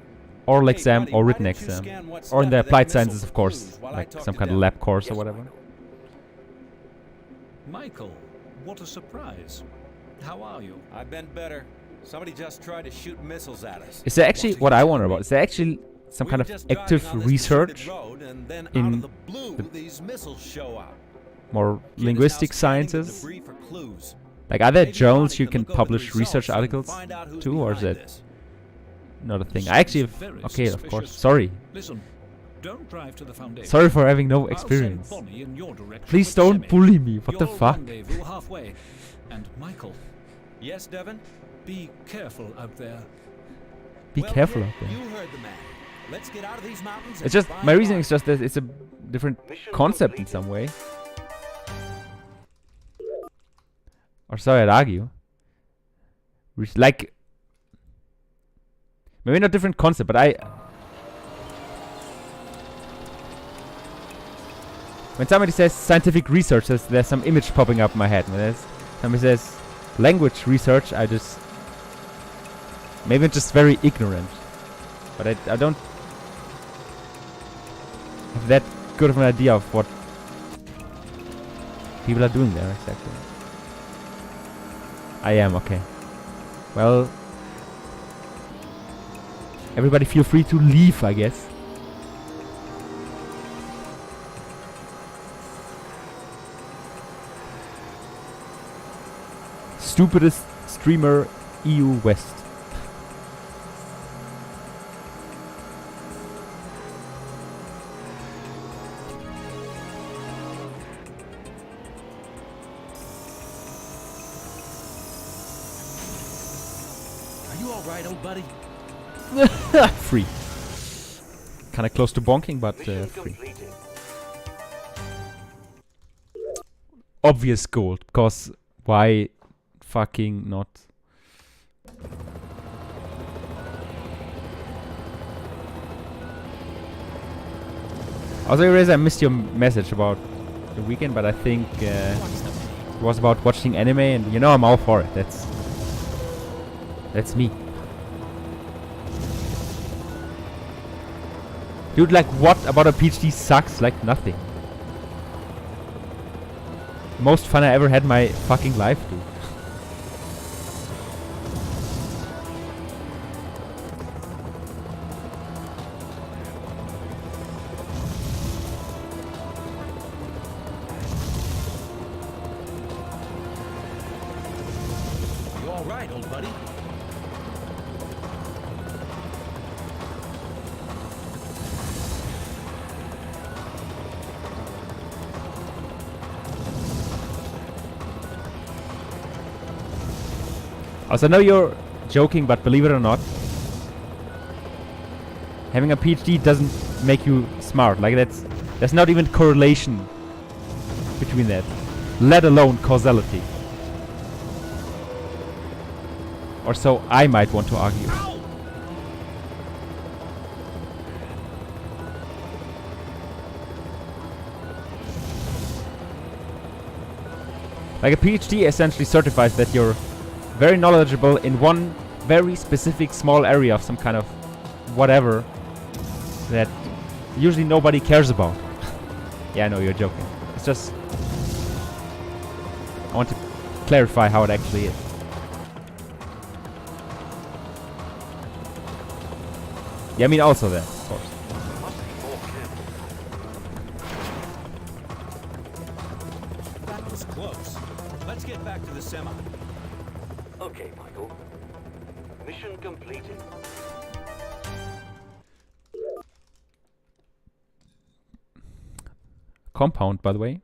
Speaker 4: oral
Speaker 1: Hey,
Speaker 4: exam
Speaker 1: buddy,
Speaker 4: or
Speaker 1: why
Speaker 4: written
Speaker 1: don't you
Speaker 4: exam,
Speaker 1: scan what's
Speaker 4: or in the
Speaker 1: left of that
Speaker 4: applied
Speaker 1: missile
Speaker 4: sciences, of course,
Speaker 1: clues while I
Speaker 4: like
Speaker 1: talk
Speaker 4: some
Speaker 1: to
Speaker 4: kind of
Speaker 1: Devin?
Speaker 4: lab course or
Speaker 2: Yes,
Speaker 4: whatever.
Speaker 2: Michael.
Speaker 5: Michael, what a surprise. How are you?
Speaker 1: I've been better. Somebody just tried to shoot missiles at us.
Speaker 4: Is there actually what I wonder about? Is there actually some
Speaker 1: We
Speaker 4: kind
Speaker 1: were
Speaker 4: of
Speaker 1: just driving
Speaker 4: active
Speaker 1: on this
Speaker 4: research,
Speaker 1: deserted road, and then out
Speaker 4: in
Speaker 1: of the blue, these missiles show up.
Speaker 4: more
Speaker 1: Kid is now
Speaker 4: linguistic
Speaker 1: scanning the
Speaker 4: sciences?
Speaker 1: debris for clues.
Speaker 4: Like, are there
Speaker 1: Maybe
Speaker 4: journals
Speaker 1: Bonnie
Speaker 4: you can
Speaker 1: look over the
Speaker 4: publish research
Speaker 1: results and
Speaker 4: articles
Speaker 1: find out who's
Speaker 4: to, or is
Speaker 1: behind
Speaker 4: that
Speaker 1: this.
Speaker 4: not a thing? I
Speaker 5: Sounds
Speaker 4: actually,
Speaker 5: very
Speaker 4: okay, of course.
Speaker 5: suspicious.
Speaker 4: Sorry,
Speaker 5: Listen, don't drive to the foundation.
Speaker 4: sorry for having no
Speaker 5: I'll
Speaker 4: experience.
Speaker 5: send Bonnie in your direction
Speaker 4: Please
Speaker 5: with the
Speaker 4: don't
Speaker 5: semi.
Speaker 4: bully me. What the
Speaker 5: You'll
Speaker 4: fuck?
Speaker 5: rendezvous halfway. And Michael,
Speaker 1: Yes, Devin?
Speaker 5: be careful out there.
Speaker 4: Be
Speaker 1: Well,
Speaker 4: careful
Speaker 1: kid,
Speaker 4: out there.
Speaker 1: You heard the man. Let's get out of these mountains.
Speaker 4: It's just my reasoning is just that it's a different concept in some way. Or sorry, I'd argue. Like, maybe not different concept, but when somebody says scientific research, there's some image popping up in my head. When somebody says language research, maybe I'm just very ignorant, but I don't have that good of an idea of what people are doing there exactly. I am, okay. Well, everybody feel free to leave, I guess. Stupidest streamer EU West.
Speaker 1: Are you alright, old buddy?
Speaker 4: Free. Kinda close to bonking, but
Speaker 2: Mission
Speaker 4: free.
Speaker 2: completed.
Speaker 4: Obvious gold, because why fucking not? Also, I realize I missed your message about the weekend, but I think it was about watching anime, and you know I'm all for it. That's me. Dude, like, what about a PhD sucks like nothing? Most fun I ever had in my fucking life, dude.
Speaker 1: You alright, old buddy?
Speaker 4: Also, I know you're joking, but believe it or not, having a PhD doesn't make you smart. Like, there's not even correlation between that, let alone causality. Or so I might want to argue. Like, a PhD essentially certifies that you're very knowledgeable in one very specific small area of some kind of whatever that usually nobody cares about. Yeah, I know you're joking. It's just I want to clarify how it actually is. Yeah, I mean also that, of course.
Speaker 2: Must be more careful.
Speaker 1: That was close. the semi.
Speaker 2: Okay, Michael. Mission completed.
Speaker 4: Compound, by the way.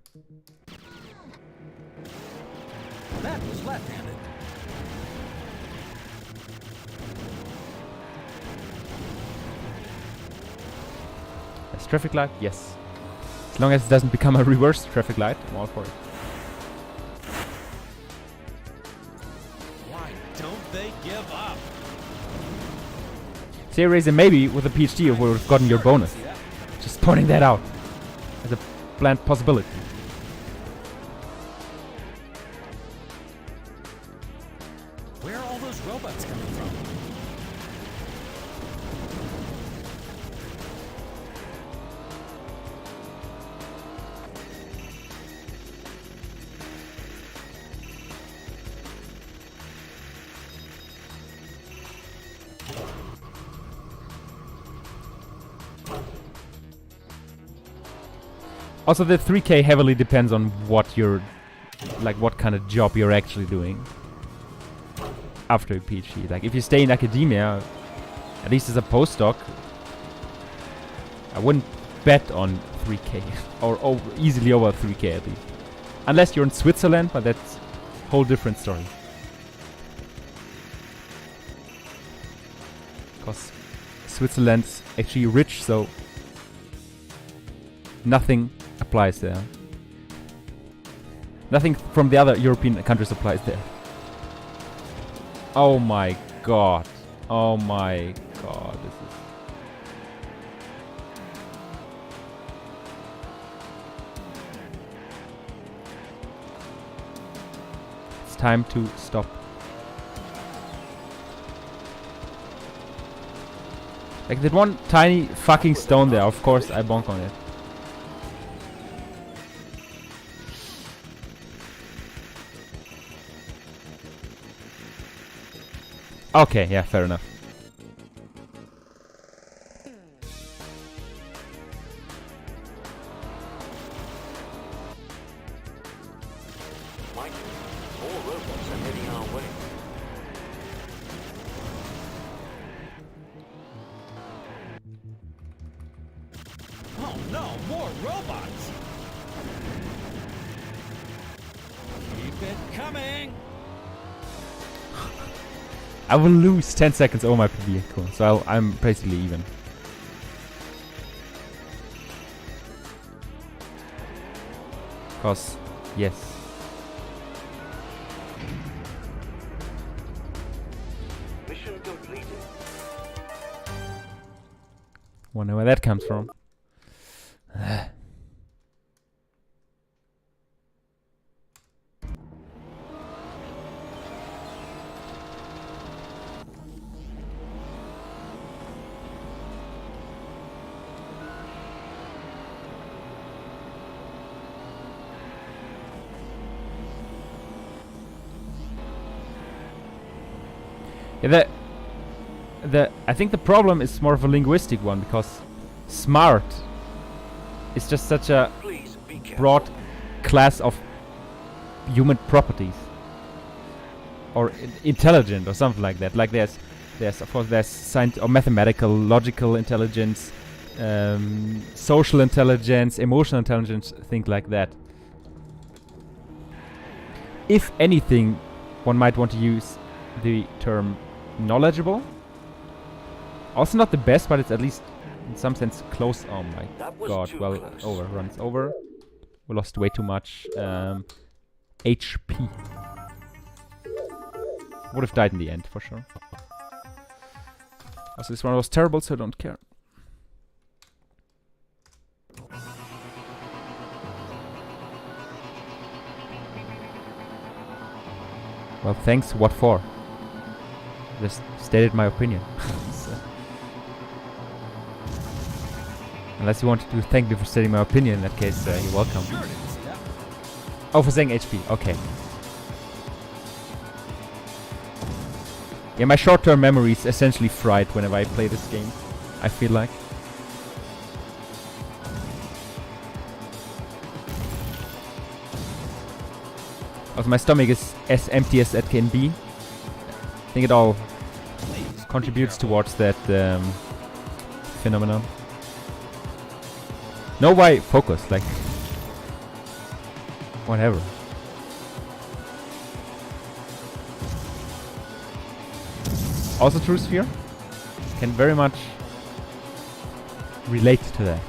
Speaker 3: That was left-handed.
Speaker 4: As traffic light, yes. As long as it doesn't become a reverse traffic light, I'm all for it.
Speaker 1: Why don't they give up?
Speaker 4: See, Razor, maybe with a PhD you would have gotten your bonus. Just pointing that out as a planned possibility.
Speaker 1: Where are all those robots coming from?
Speaker 4: Also, the 3K heavily depends on what you're, like, what kind of job you're actually doing after a PhD. Like, if you stay in academia, at least as a postdoc, I wouldn't bet on 3K or easily over 3K at least, unless you're in Switzerland, but that's a whole different story. Because Switzerland's actually rich, so nothing applies there. Nothing from the other European countries applies there. Oh my god. Oh my god. This is... It's time to stop. Like that one tiny fucking stone there, of course I bonk on it. Okay, yeah, fair enough.
Speaker 2: Mike, more robots are heading our way.
Speaker 1: Oh no, more robots! Keep it coming!
Speaker 4: I will lose 10 seconds over my PB. Cool. So I'm basically even. Cause, yes.
Speaker 2: Mission completed.
Speaker 4: Wonder where that comes from. Yeah, I think the problem is more of a linguistic one, because smart is just such a
Speaker 2: Please be careful.
Speaker 4: broad class of human properties, or intelligent, or something like that. Like there's of course there's or mathematical, logical intelligence, social intelligence, emotional intelligence, things like that. If anything, one might want to use the term knowledgeable. Also not the best, but it's at least in some sense close. Oh my
Speaker 2: That was
Speaker 4: god,
Speaker 2: too
Speaker 4: well,
Speaker 2: close.
Speaker 4: runs over. We lost way too much HP. Would have died in the end, for sure. Also, this one was terrible, so I don't care. Well, thanks, what for? Just stated my opinion. So. Unless you wanted to thank me for stating my opinion, in that case, you're welcome.
Speaker 1: Sure it is, yeah.
Speaker 4: Oh, for saying HP, okay. Yeah, my short-term memory is essentially fried whenever I play this game, I feel like. Also, my stomach is as empty as that can be. I think it all
Speaker 1: Please,
Speaker 4: contributes towards that phenomenon. No, why focus? Like, whatever. Also, True Sphere can very much relate to that.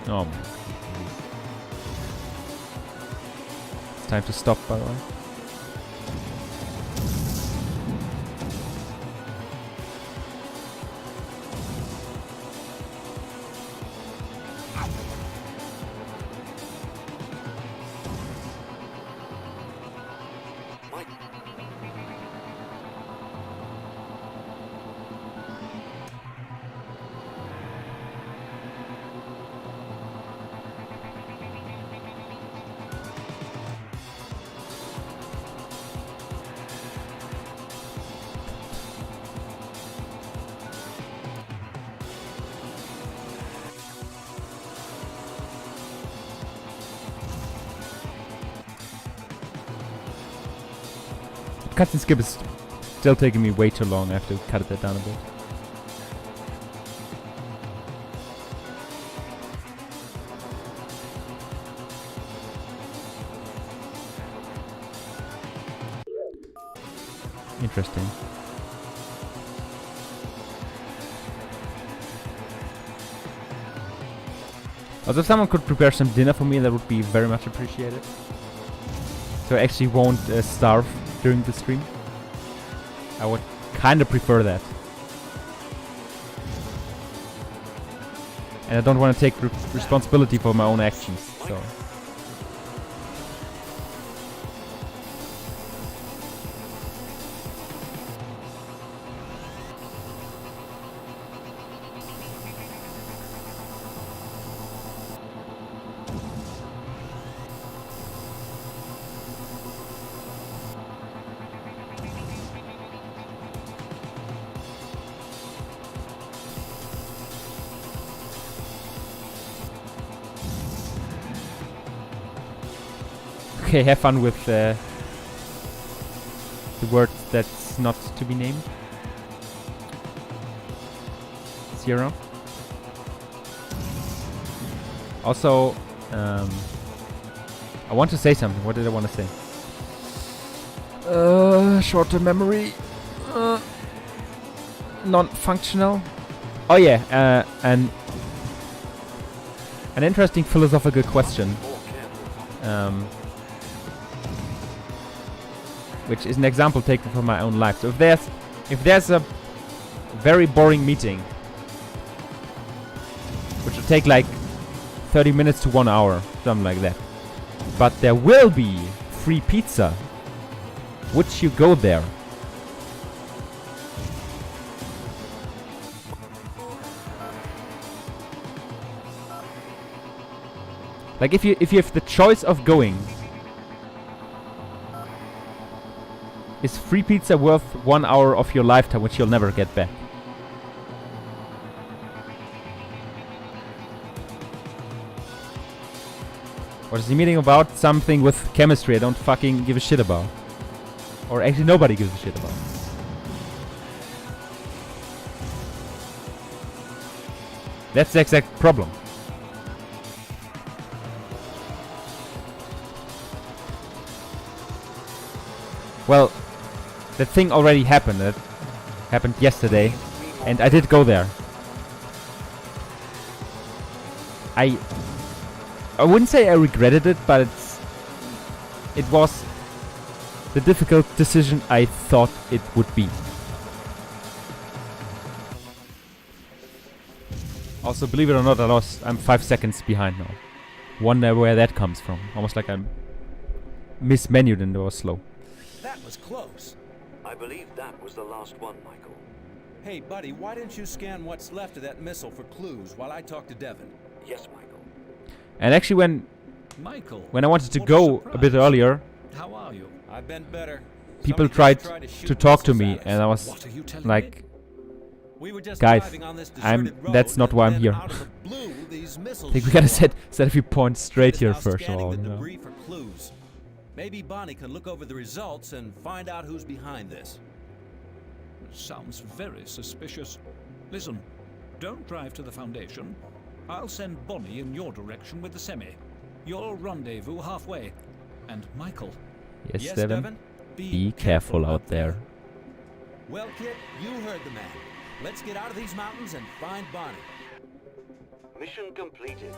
Speaker 4: Oh, man. It's time to stop, by the way.
Speaker 2: Mike,
Speaker 4: Cutscene skip is still taking me way too long. I have to cut it down a bit. Interesting. Also, if someone could prepare some dinner for me, that would be very much appreciated. So I actually won't starve during the stream. I would kind of prefer that. And I don't want to take responsibility for my own actions, so... Okay, have fun with the word that's not to be named. Zero. Also, I want to say something. What did I want to say? Short-term memory. Non-functional. Oh yeah, an interesting philosophical question. Which is an example taken from my own life. So if there's a very boring meeting, which will take like 30 minutes to 1 hour, something like that, but there will be free pizza, would you go there? Like if you have the choice of going, is free pizza worth 1 hour of your lifetime, which you'll never get back? What is the meeting about? Something with chemistry I don't fucking give a shit about. Or actually nobody gives a shit about. That's the exact problem. Well, the thing already happened. It happened yesterday, and I did go there. I wouldn't say I regretted it, but it was the difficult decision I thought it would be. Also, believe it or not, I'm 5 seconds behind now. Wonder where that comes from. Almost like I'm mismenued and it was slow.
Speaker 1: That was close.
Speaker 2: I believe that was the last one, Michael.
Speaker 1: Hey, buddy, why didn't you scan what's left of that missile for clues while I talk to Devin?
Speaker 2: Yes, Michael.
Speaker 4: And actually,
Speaker 5: Michael,
Speaker 4: when I wanted to
Speaker 5: what
Speaker 4: go
Speaker 5: surprise.
Speaker 4: a bit earlier,
Speaker 5: How are you?
Speaker 1: I've been better.
Speaker 4: people
Speaker 1: Somebody
Speaker 4: tried
Speaker 1: just
Speaker 4: to
Speaker 1: shoot
Speaker 4: talk to
Speaker 1: missiles
Speaker 4: me,
Speaker 1: at us.
Speaker 4: and I was
Speaker 5: What are you telling me?
Speaker 4: like,
Speaker 1: We were just
Speaker 4: guys,
Speaker 1: driving on this
Speaker 4: I'm-
Speaker 1: deserted road,
Speaker 4: that's not
Speaker 1: and
Speaker 4: why I'm
Speaker 1: then
Speaker 4: here.
Speaker 1: out of the blue, these missiles.
Speaker 4: I think we gotta
Speaker 1: show up.
Speaker 4: set a few points straight
Speaker 1: Kid is
Speaker 4: here
Speaker 1: now
Speaker 4: first of
Speaker 1: scanning
Speaker 4: all,
Speaker 1: the
Speaker 4: you know.
Speaker 1: debris for clues. Maybe Bonnie can look over the results and find out who's behind this.
Speaker 5: Sounds very suspicious. Listen, don't drive to the Foundation. I'll send Bonnie in your direction with the semi. You'll rendezvous halfway. And Michael,
Speaker 4: Yes, Devin.
Speaker 1: Devin?
Speaker 4: Be careful out there.
Speaker 1: Well, kid, you heard the man. Let's get out of these mountains and find Bonnie.
Speaker 2: Mission completed.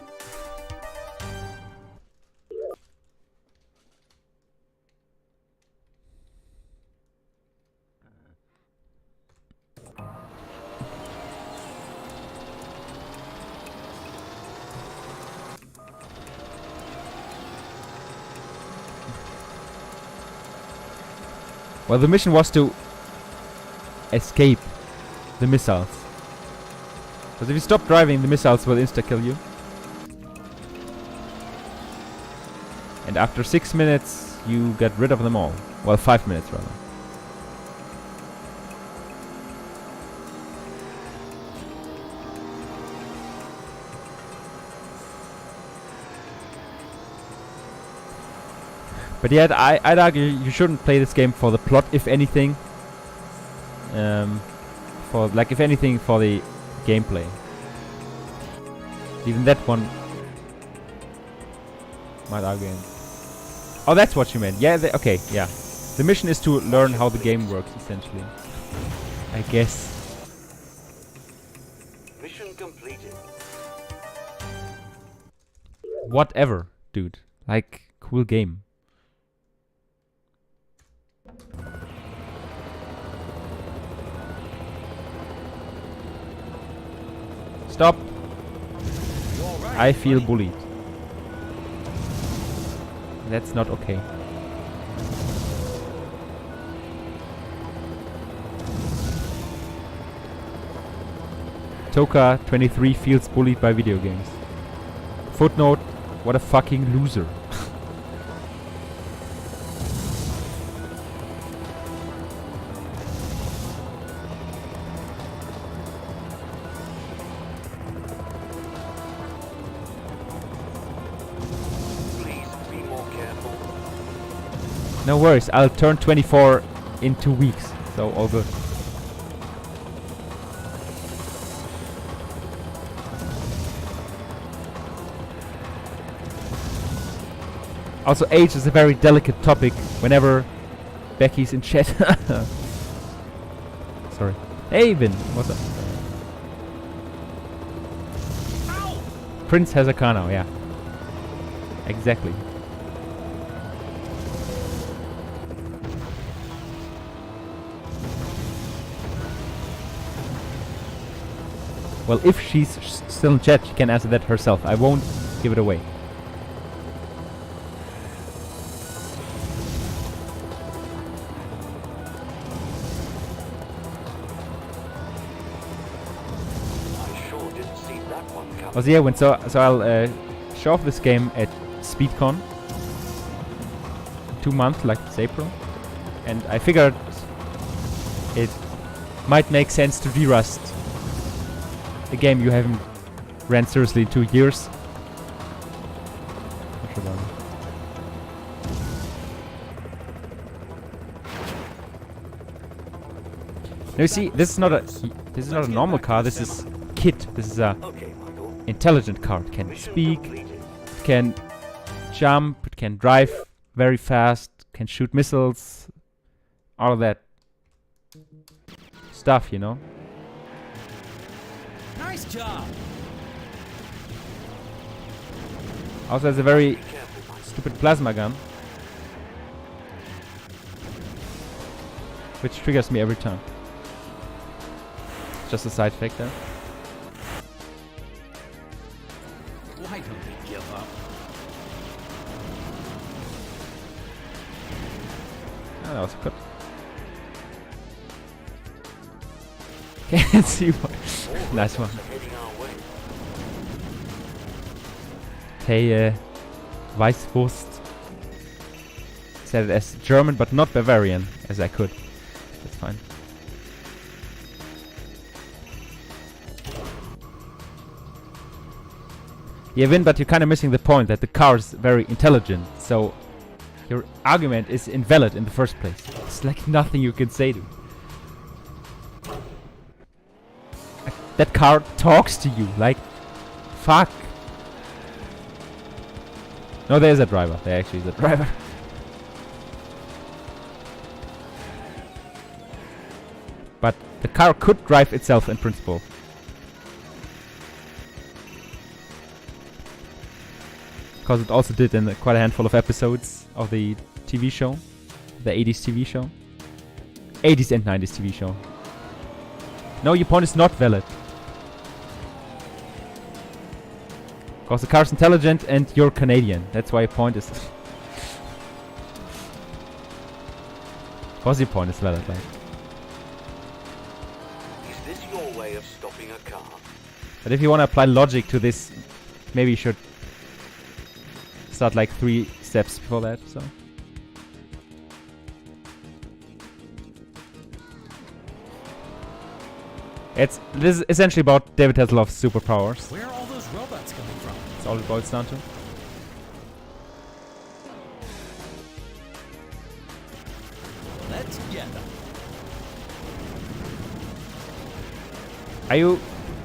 Speaker 4: Well, the mission was to escape the missiles. Because if you stop driving, the missiles will insta-kill you. And after 6 minutes, you get rid of them all. Well, 5 minutes rather. But yet, I'd argue you shouldn't play this game for the plot, if anything. If anything, for the gameplay. Even that one might argue. Oh, that's what you meant. Yeah, okay, yeah. The mission is to learn how the game works, essentially. I guess.
Speaker 2: Mission completed.
Speaker 4: Whatever, dude. Like, cool game. Stop. I feel bullied. That's not okay. Toka 23 feels bullied by video games. Footnote, what a fucking loser. No worries, I'll turn 24 in 2 weeks, so all good. Also, age is a very delicate topic whenever Becky's in chat. Sorry. Hey, Vin, what's up? Ow! Prince has a car now, yeah. Exactly. Well, if she's still in chat, she can answer that herself. I won't give it away.
Speaker 2: I sure didn't see that one coming.
Speaker 4: Also, yeah, so I'll show off this game at SpeedCon. 2 months, like it's April. And I figured it might make sense to de-rust a game you haven't ran seriously in 2 years. Now you see, this is not a normal car. This is KIT. This is a
Speaker 2: Okay, Michael.
Speaker 4: intelligent car. It can
Speaker 2: Mission
Speaker 4: speak,
Speaker 2: completed.
Speaker 4: it can jump, it can drive very fast, can shoot missiles, all of that stuff, you know.
Speaker 1: Nice job.
Speaker 4: Also has a very
Speaker 2: Be careful, Michael.
Speaker 4: stupid plasma gun, which triggers me every time. Just a side fact there.
Speaker 1: Why don't they give up?
Speaker 4: Oh, that was good. Can't see what. Nice one.
Speaker 2: Are heading our way.
Speaker 4: Hey, Weißwurst. Said it as German, but not Bavarian, as I could. That's fine. Yeah, Vin, but you're kind of missing the point that the car is very intelligent, so your argument is invalid in the first place. It's like nothing you can say to. That car talks to you, like, fuck. No, there's a driver. There actually is a driver. But the car could drive itself in principle. Because it also did in quite a handful of episodes of the TV show. The 80s TV show. 80s and 90s TV show. No, your point is not valid. Because the car's intelligent and you're Canadian. That's why your point is... Because your point is valid, like.
Speaker 2: Is this your way of stopping a car?
Speaker 4: But if you want to apply logic to this, maybe you should start like 3 steps before that, so. This is essentially about David Hasselhoff's superpowers.
Speaker 3: Where are all those robots coming from?
Speaker 4: That's all it boils down to.
Speaker 3: Let's get them.
Speaker 4: Are you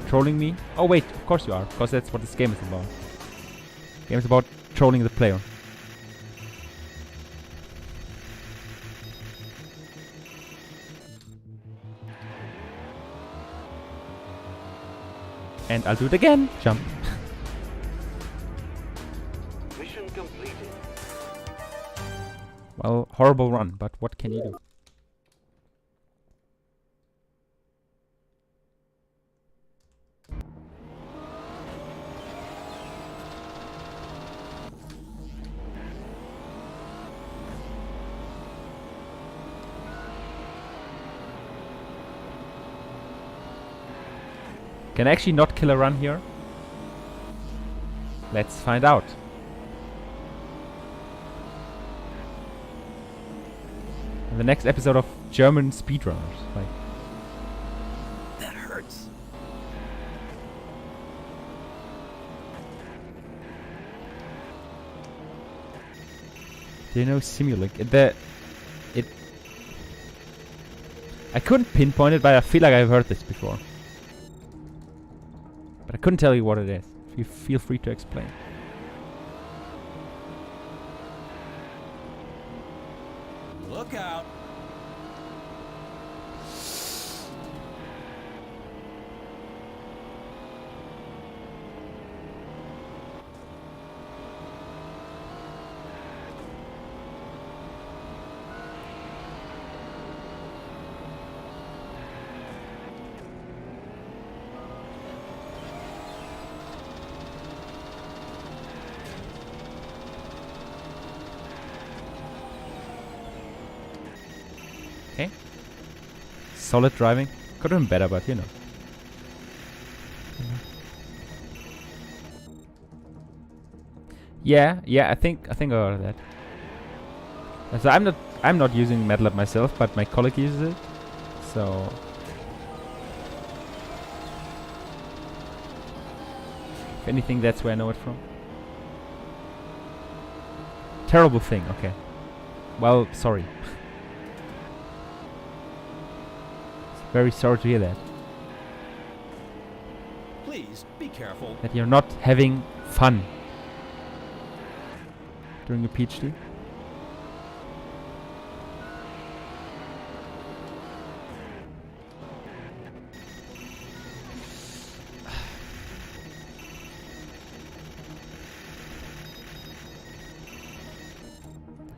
Speaker 4: trolling me? Oh wait, of course you are, because that's what this game is about. The game is about trolling the player. And I'll do it again. Jump.
Speaker 2: Mission completed.
Speaker 4: Well, horrible run, but what can you do? Can I actually not kill a run here? Let's find out. In the next episode of German speedrunners. Like,
Speaker 3: That hurts.
Speaker 4: do you know Simulink? I couldn't pinpoint it, but I feel like I've heard this before. But I couldn't tell you what it is. You feel free to explain.
Speaker 1: Look out.
Speaker 4: Okay. Solid driving. Could have been better, but you know. Yeah, I think I heard that. So I'm not using MATLAB myself, but my colleague uses it. So if anything, that's where I know it from. Terrible thing, okay. Well, sorry. Very sorry to hear that.
Speaker 1: Please be careful.
Speaker 4: That you're not having fun during your PhD.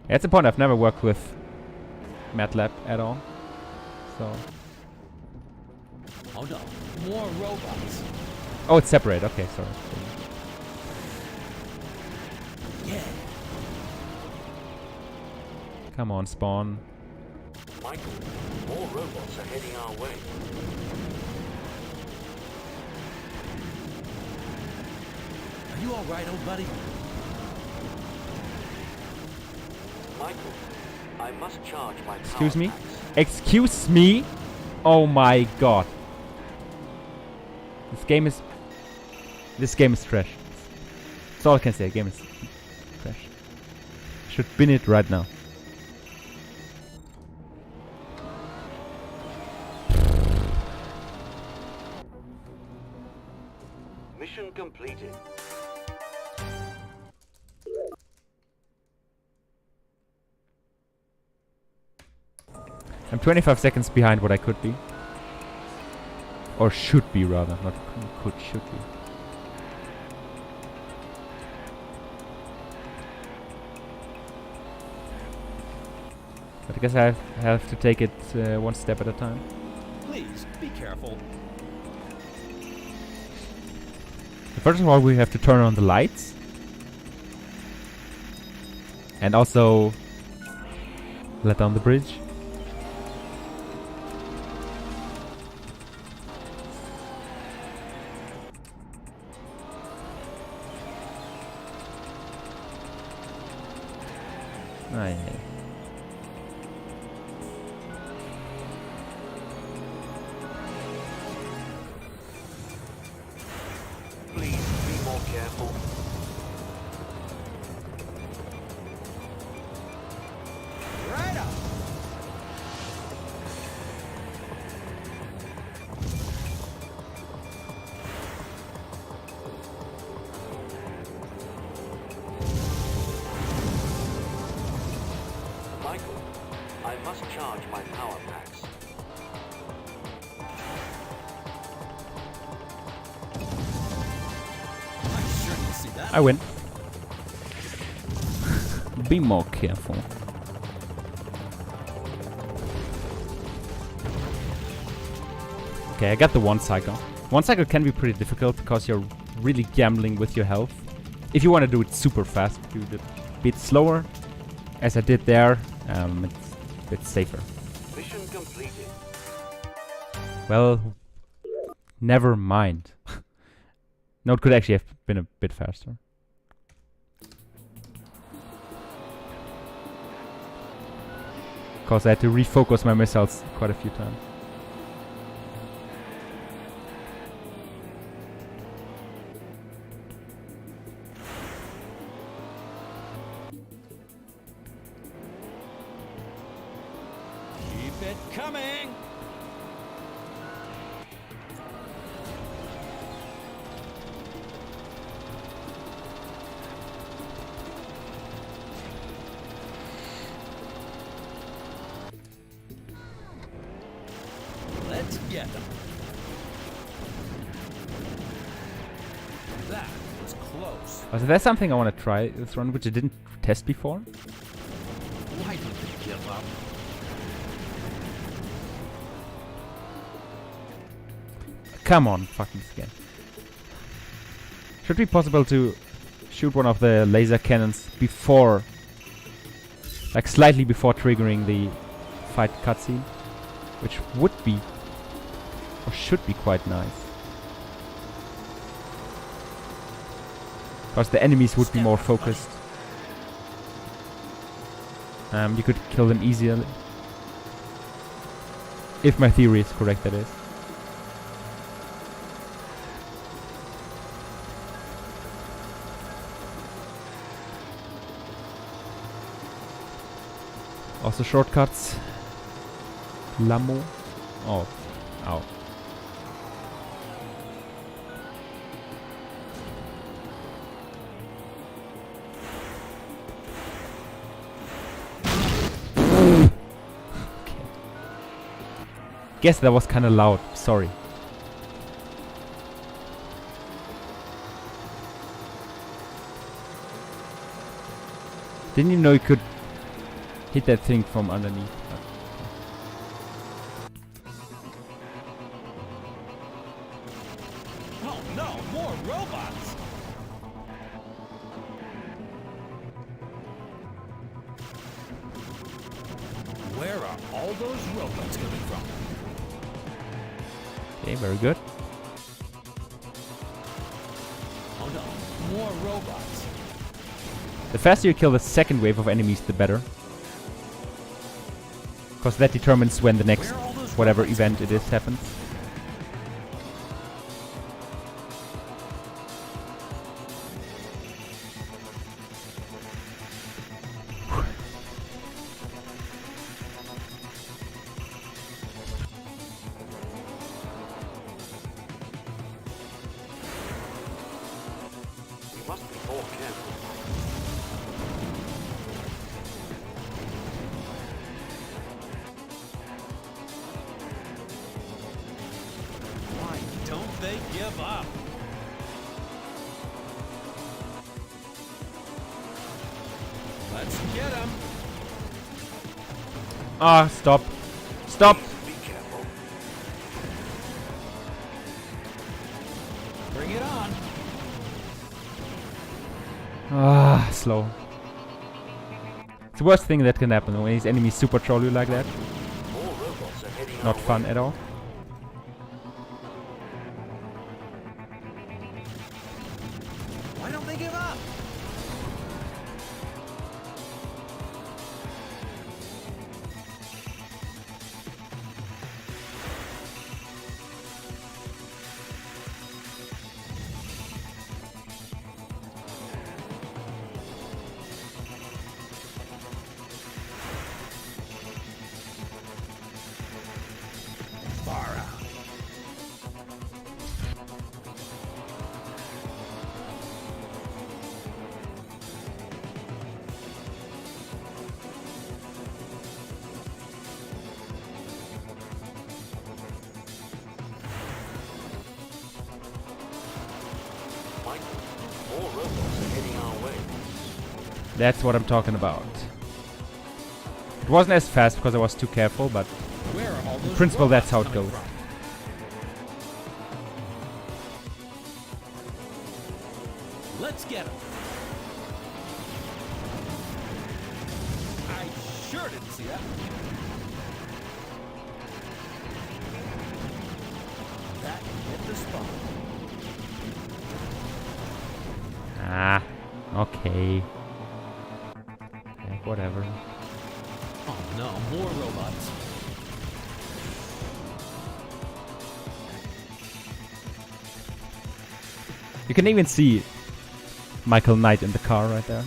Speaker 4: That's the point. I've never worked with MATLAB at all, so.
Speaker 3: Oh no, more robots.
Speaker 4: Oh, it's separate. Okay, sorry.
Speaker 3: Yeah.
Speaker 4: Come on, spawn.
Speaker 2: Michael, more robots are heading our way.
Speaker 3: Are you all right, old buddy?
Speaker 2: Michael, I must charge my
Speaker 4: Excuse
Speaker 2: power
Speaker 4: me?
Speaker 2: packs.
Speaker 4: Excuse me? Oh my god. This game is trash. That's all I can say. The game is trash. Should bin it right now.
Speaker 2: Mission completed.
Speaker 4: I'm 25 seconds behind what I could be. Or should be, rather. Not could, should be. But I guess I have to take it one step at a time.
Speaker 1: Please, be careful.
Speaker 4: First of all, we have to turn on the lights. And also let down the bridge. Ah, yeah.
Speaker 2: Please be more careful.
Speaker 1: Right up.
Speaker 2: Michael, I must charge my power packs.
Speaker 1: I sure didn't see that.
Speaker 4: I win. Be more careful. Okay, I got the one cycle. One cycle can be pretty difficult because you're really gambling with your health. If you want to do it super fast, do it a bit slower, as I did there. It's a bit safer.
Speaker 2: Mission completed.
Speaker 4: Well, never mind. No, it could actually have been a bit faster. Because I had to refocus my missiles quite a few times.
Speaker 1: Keep it coming. Let's get them. That was close.
Speaker 4: Also, there's something I want to try this run, which I didn't test before.
Speaker 1: Why did they give up?
Speaker 4: Come on, fucking scan. Should be possible to shoot one of the laser cannons before, like slightly before triggering the fight cutscene, which would be, or should be quite nice. Because the enemies would be more focused. You could kill them easily. If my theory is correct, that is. Also shortcuts. Lamo. Oh. Ow. Okay. Guess that was kinda loud. Sorry. Didn't you know you could hit that thing from underneath?
Speaker 1: Oh no, more robots! Where are all those robots coming from?
Speaker 4: Okay, very good.
Speaker 1: Oh no, more robots.
Speaker 4: The faster you kill the second wave of enemies, the better. Because that determines when the next
Speaker 1: Where are all those
Speaker 4: whatever
Speaker 1: robots
Speaker 4: event
Speaker 1: coming
Speaker 4: it is
Speaker 1: from?
Speaker 4: happens.
Speaker 2: Must be more careful.
Speaker 1: Why don't they give up? Let's get him.
Speaker 4: Ah, stop. Stop.
Speaker 2: Be careful.
Speaker 1: Bring it on.
Speaker 4: Ah, slow. It's the worst thing that can happen when his enemies super troll you like that.
Speaker 2: More robots are heading
Speaker 4: Not
Speaker 2: our
Speaker 4: fun
Speaker 2: way.
Speaker 4: at all.
Speaker 1: Why don't they give up? Far out.
Speaker 2: Michael, more robots are heading our way.
Speaker 4: That's what I'm talking about. It wasn't as fast because I was too careful, but
Speaker 1: Where are all those
Speaker 4: in principle that's how it
Speaker 1: robots
Speaker 4: goes.
Speaker 1: coming from? Let's get him. I sure didn't see that. That hit the spot.
Speaker 4: Ah, okay. Okay, whatever.
Speaker 1: Oh no, more robots.
Speaker 4: You can even see Michael Knight in the car right there.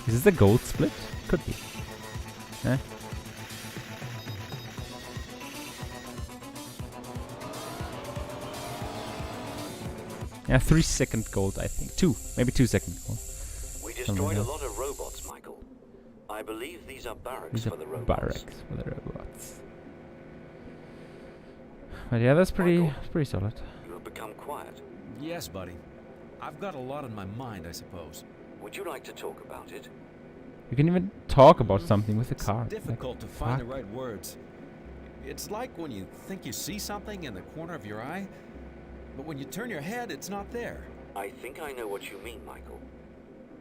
Speaker 4: Is this a gold split? Could be. Eh? Yeah, 3 second gold, I think. 2, maybe 2 second gold.
Speaker 2: We destroyed a
Speaker 4: like that.
Speaker 2: lot of robots, Michael. I believe these are barracks
Speaker 4: These
Speaker 2: for
Speaker 4: are
Speaker 2: the robots.
Speaker 4: barracks for the robots. But yeah, that's pretty
Speaker 2: Michael.
Speaker 4: solid.
Speaker 2: You have become quiet.
Speaker 1: Yes, buddy. I've got a lot on my mind, I suppose.
Speaker 2: Would you like to talk about it?
Speaker 4: You can even talk about something with the
Speaker 1: It's
Speaker 4: car.
Speaker 1: difficult
Speaker 4: Like,
Speaker 1: to find the
Speaker 4: fuck.
Speaker 1: right words. It's like when you think you see something in the corner of your eye, but when you turn your head, it's not there.
Speaker 2: I think I know what you mean, Michael.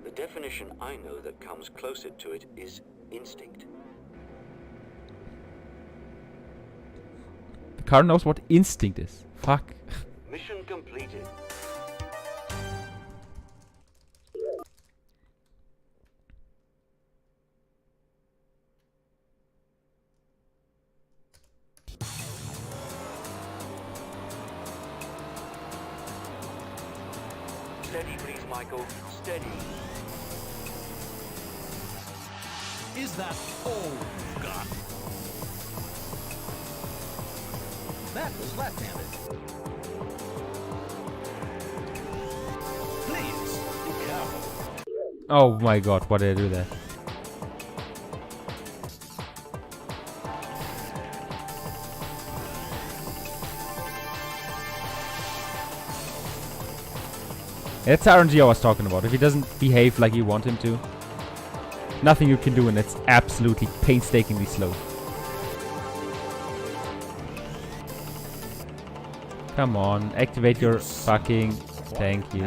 Speaker 2: The definition I know that comes closer to it is instinct.
Speaker 4: The car knows what instinct is. Fuck.
Speaker 2: Mission completed. Steady, please, Michael. Steady.
Speaker 1: Is that... Oh, God. That was left-handed. Please, be careful.
Speaker 4: Oh my god, why did I do that? That's RNG I was talking about. If he doesn't behave like you want him to, nothing you can do, and it's absolutely painstakingly slow. Come on, activate your fucking... Thank you.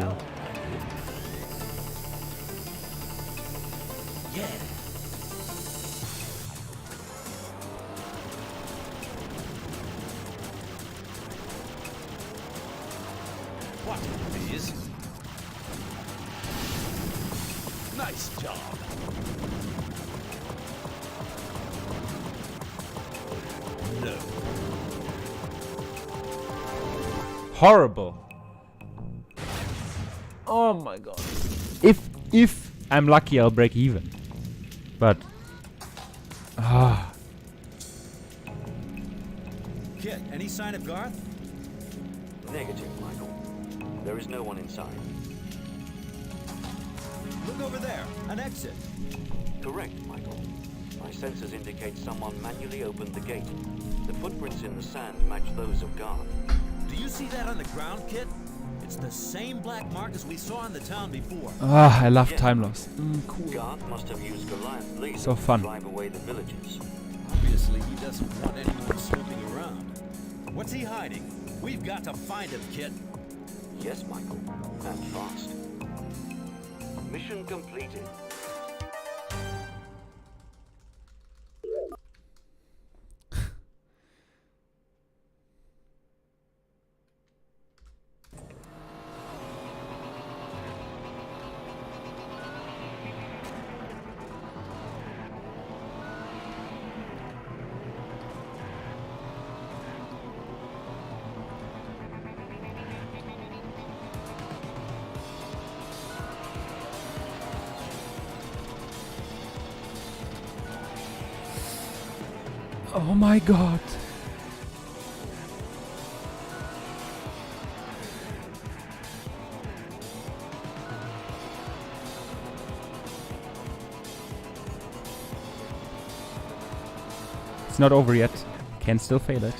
Speaker 1: Yeah. What, please? Nice job. No.
Speaker 4: Horrible. Oh my god. If I'm lucky, I'll break even. But
Speaker 1: Kit, any sign of Garth?
Speaker 2: Negative, Michael. There is no one inside.
Speaker 1: Look over there, an exit.
Speaker 2: Correct, Michael. My sensors indicate someone manually opened the gate. The footprints in the sand match those of Garth.
Speaker 1: Do you see that on the ground, Kit? It's the same black mark as we saw in the town before.
Speaker 4: Ah, I love
Speaker 2: Yes.
Speaker 4: time loss. Cool.
Speaker 2: Garth must have used Goliath laser
Speaker 4: So fun.
Speaker 2: to drive away the villagers.
Speaker 1: Obviously, he doesn't want anyone snooping around. What's he hiding? We've got to find him, Kit.
Speaker 2: Yes, Michael. And fast. Mission completed.
Speaker 4: Oh my god. It's not over yet. Can still fail it.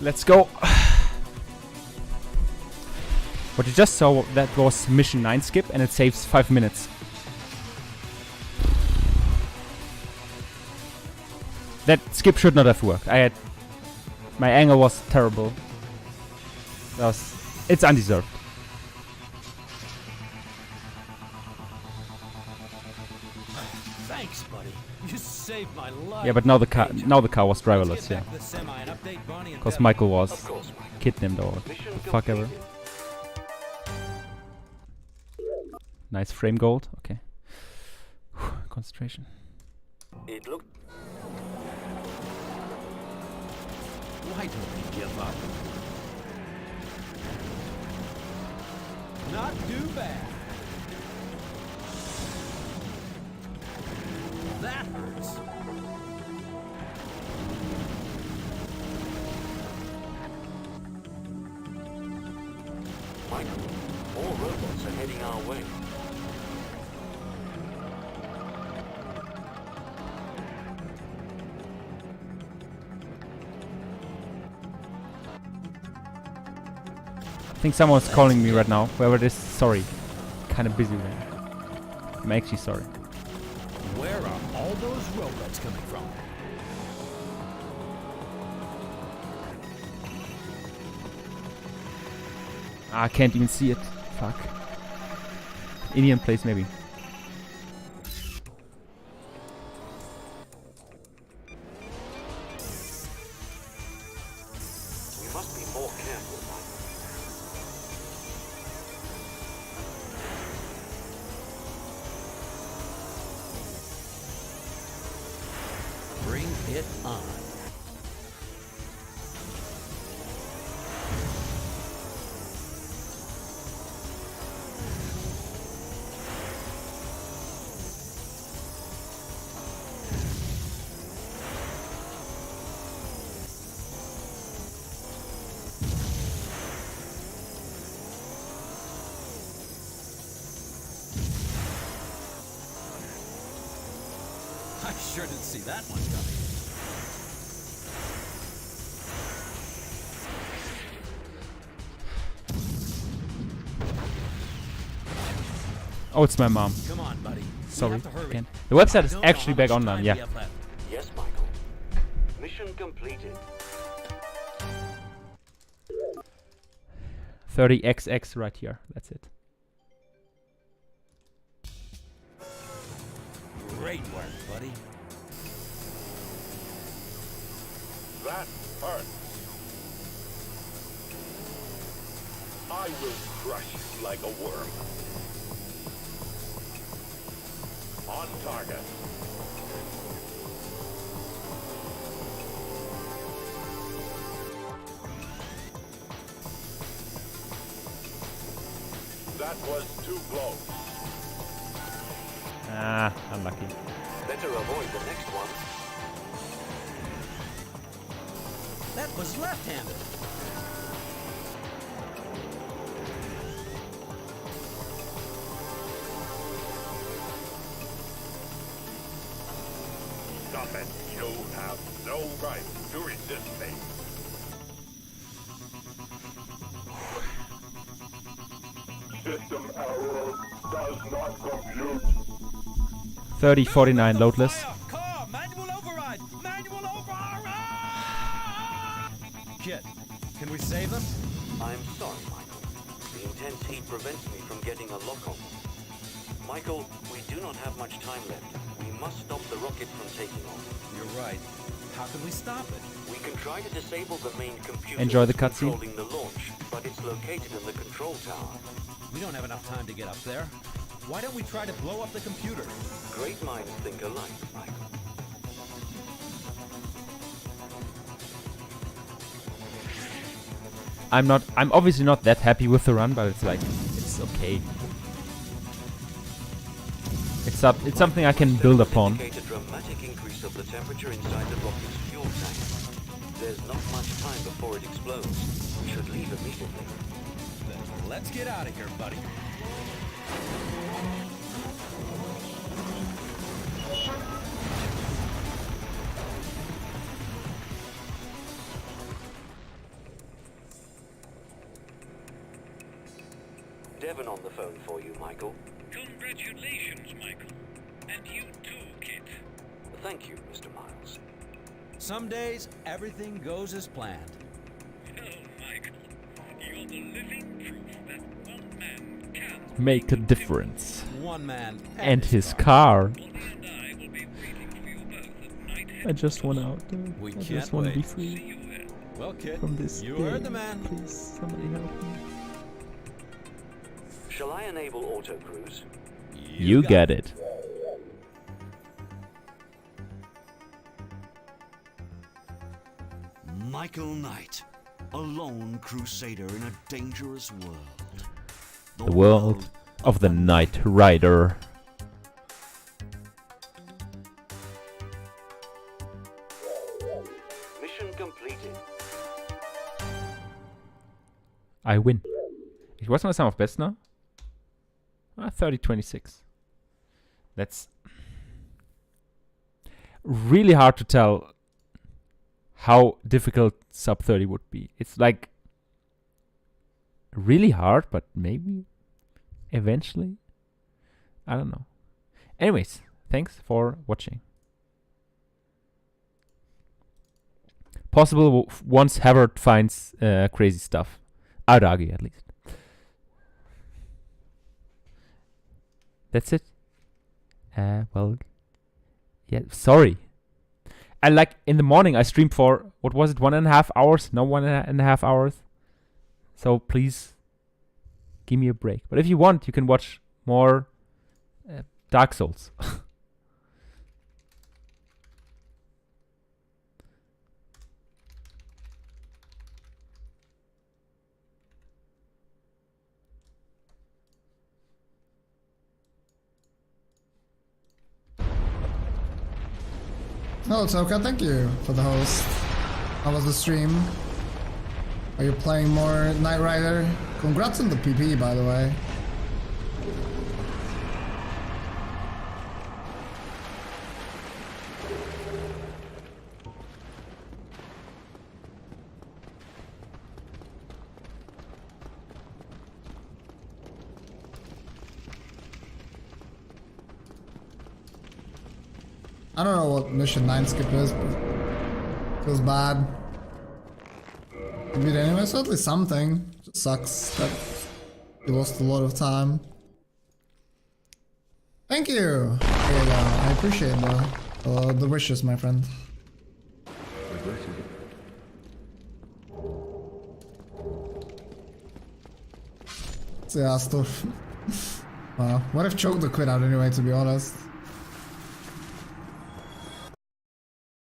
Speaker 4: Let's go. What you just saw, that was mission 9 skip, and it saves 5 minutes. That skip should not have worked. My angle was terrible. It's undeserved.
Speaker 1: Thanks, buddy. You saved my life.
Speaker 4: Yeah, but now the car was driverless.
Speaker 1: Let's get
Speaker 4: Yeah,
Speaker 1: back to the semi and update Bonnie and
Speaker 4: because
Speaker 1: Devin.
Speaker 4: Michael was
Speaker 2: Of course, Michael.
Speaker 4: kidnapped or
Speaker 2: Mission
Speaker 4: the fuck ever.
Speaker 2: completed.
Speaker 4: Nice frame gold. Okay. Concentration.
Speaker 2: It looked
Speaker 1: Why don't we give up? Not too bad. That hurts.
Speaker 2: Michael. More robots are heading our way.
Speaker 4: I think someone's calling me right now. Whoever it is, sorry. Kind of busy right now. I'm actually sorry.
Speaker 1: Where are all those robots coming from?
Speaker 4: I can't even see it. Fuck. Indian place maybe.
Speaker 2: We must be more careful, Michael.
Speaker 1: Bring it on. I sure didn't see that one coming.
Speaker 4: Oh, it's my mom.
Speaker 1: Come on, buddy. We
Speaker 4: Sorry.
Speaker 1: have to hurry.
Speaker 4: Again. The website is
Speaker 1: Don't know
Speaker 4: actually
Speaker 1: how
Speaker 4: back
Speaker 1: much
Speaker 4: online.
Speaker 1: time
Speaker 4: Yeah.
Speaker 1: we have left.
Speaker 2: Yes, Michael. Mission completed.
Speaker 4: 30XX right here. That's it.
Speaker 1: Great work, buddy.
Speaker 6: That hurts. I will crush you like a worm. On target. That was too close.
Speaker 4: Ah, unlucky.
Speaker 2: Better avoid the next one.
Speaker 1: That was left-handed.
Speaker 6: Stop it. You have no right to resist me. System error does not compute.
Speaker 4: 3049 loadless.
Speaker 1: Car, manual override! Manual override! Kit, can we save them?
Speaker 2: I'm sorry, Michael. The intense heat prevents me from getting a lock on. Michael, we do not have much time left. We must stop the rocket from taking off.
Speaker 1: You're right. How can we stop it?
Speaker 2: We can try to disable the main computer
Speaker 4: Enjoy the cutscene.
Speaker 2: controlling the launch, but it's located in the control tower.
Speaker 1: We don't have enough time to get up there. Why don't we try to blow up the computer?
Speaker 2: Great minds think alike, Michael.
Speaker 4: I'm obviously not that happy with the run, but it's like, it's okay. It's something I can build upon.
Speaker 2: Indicate a dramatic increase of the temperature inside the rocket's fuel tank. There's not much time before it explodes. We should leave immediately.
Speaker 1: Then let's get out of here, buddy.
Speaker 2: Devon on the phone for you, Michael.
Speaker 5: Congratulations, Michael. And you too, Kit.
Speaker 2: Thank you, Mr. Miles.
Speaker 1: Some days, everything goes as planned.
Speaker 5: Oh, Michael, you're the living proof that one man can
Speaker 4: Make a difference.
Speaker 1: One man
Speaker 4: And his car.
Speaker 5: Bonnie and I will be waiting for you both at night.
Speaker 4: I just want out.
Speaker 1: We
Speaker 4: I
Speaker 1: can't
Speaker 4: just want to be
Speaker 1: wait.
Speaker 5: See
Speaker 4: free
Speaker 5: you then.
Speaker 1: Well, Kit,
Speaker 4: from this
Speaker 1: you
Speaker 4: game.
Speaker 1: heard the man.
Speaker 4: Please, somebody help me.
Speaker 2: Shall I enable auto cruise?
Speaker 4: You get it.
Speaker 7: Michael Knight, a lone crusader in a dangerous world.
Speaker 4: The world of the Knight Rider.
Speaker 2: Mission completed.
Speaker 4: I win. Ich weiß noch, was haben wir auf Bestner? 30-26. That's really hard to tell how difficult sub 30 would be. It's like really hard, but maybe eventually. I don't know. Anyways, thanks for watching. Possible once Havard finds crazy stuff. I'd argue, at least. That's it. Well, yeah, sorry. I like in the morning I streamed for, what was it, 1.5 hours? No, 1.5 hours. So please give me a break. But if you want, you can watch more Dark Souls.
Speaker 8: Oh, Toka, thank you for the host. How was the stream? Are you playing more Knight Rider? Congrats on the PP, by the way. I don't know what mission 9 skip is, but it feels bad. But anyway, it's at least something. Just sucks that you lost a lot of time. Thank you! Yeah, I appreciate the wishes, my friend. So yeah, stuff. Well, what if Choke the quit out anyway, to be honest?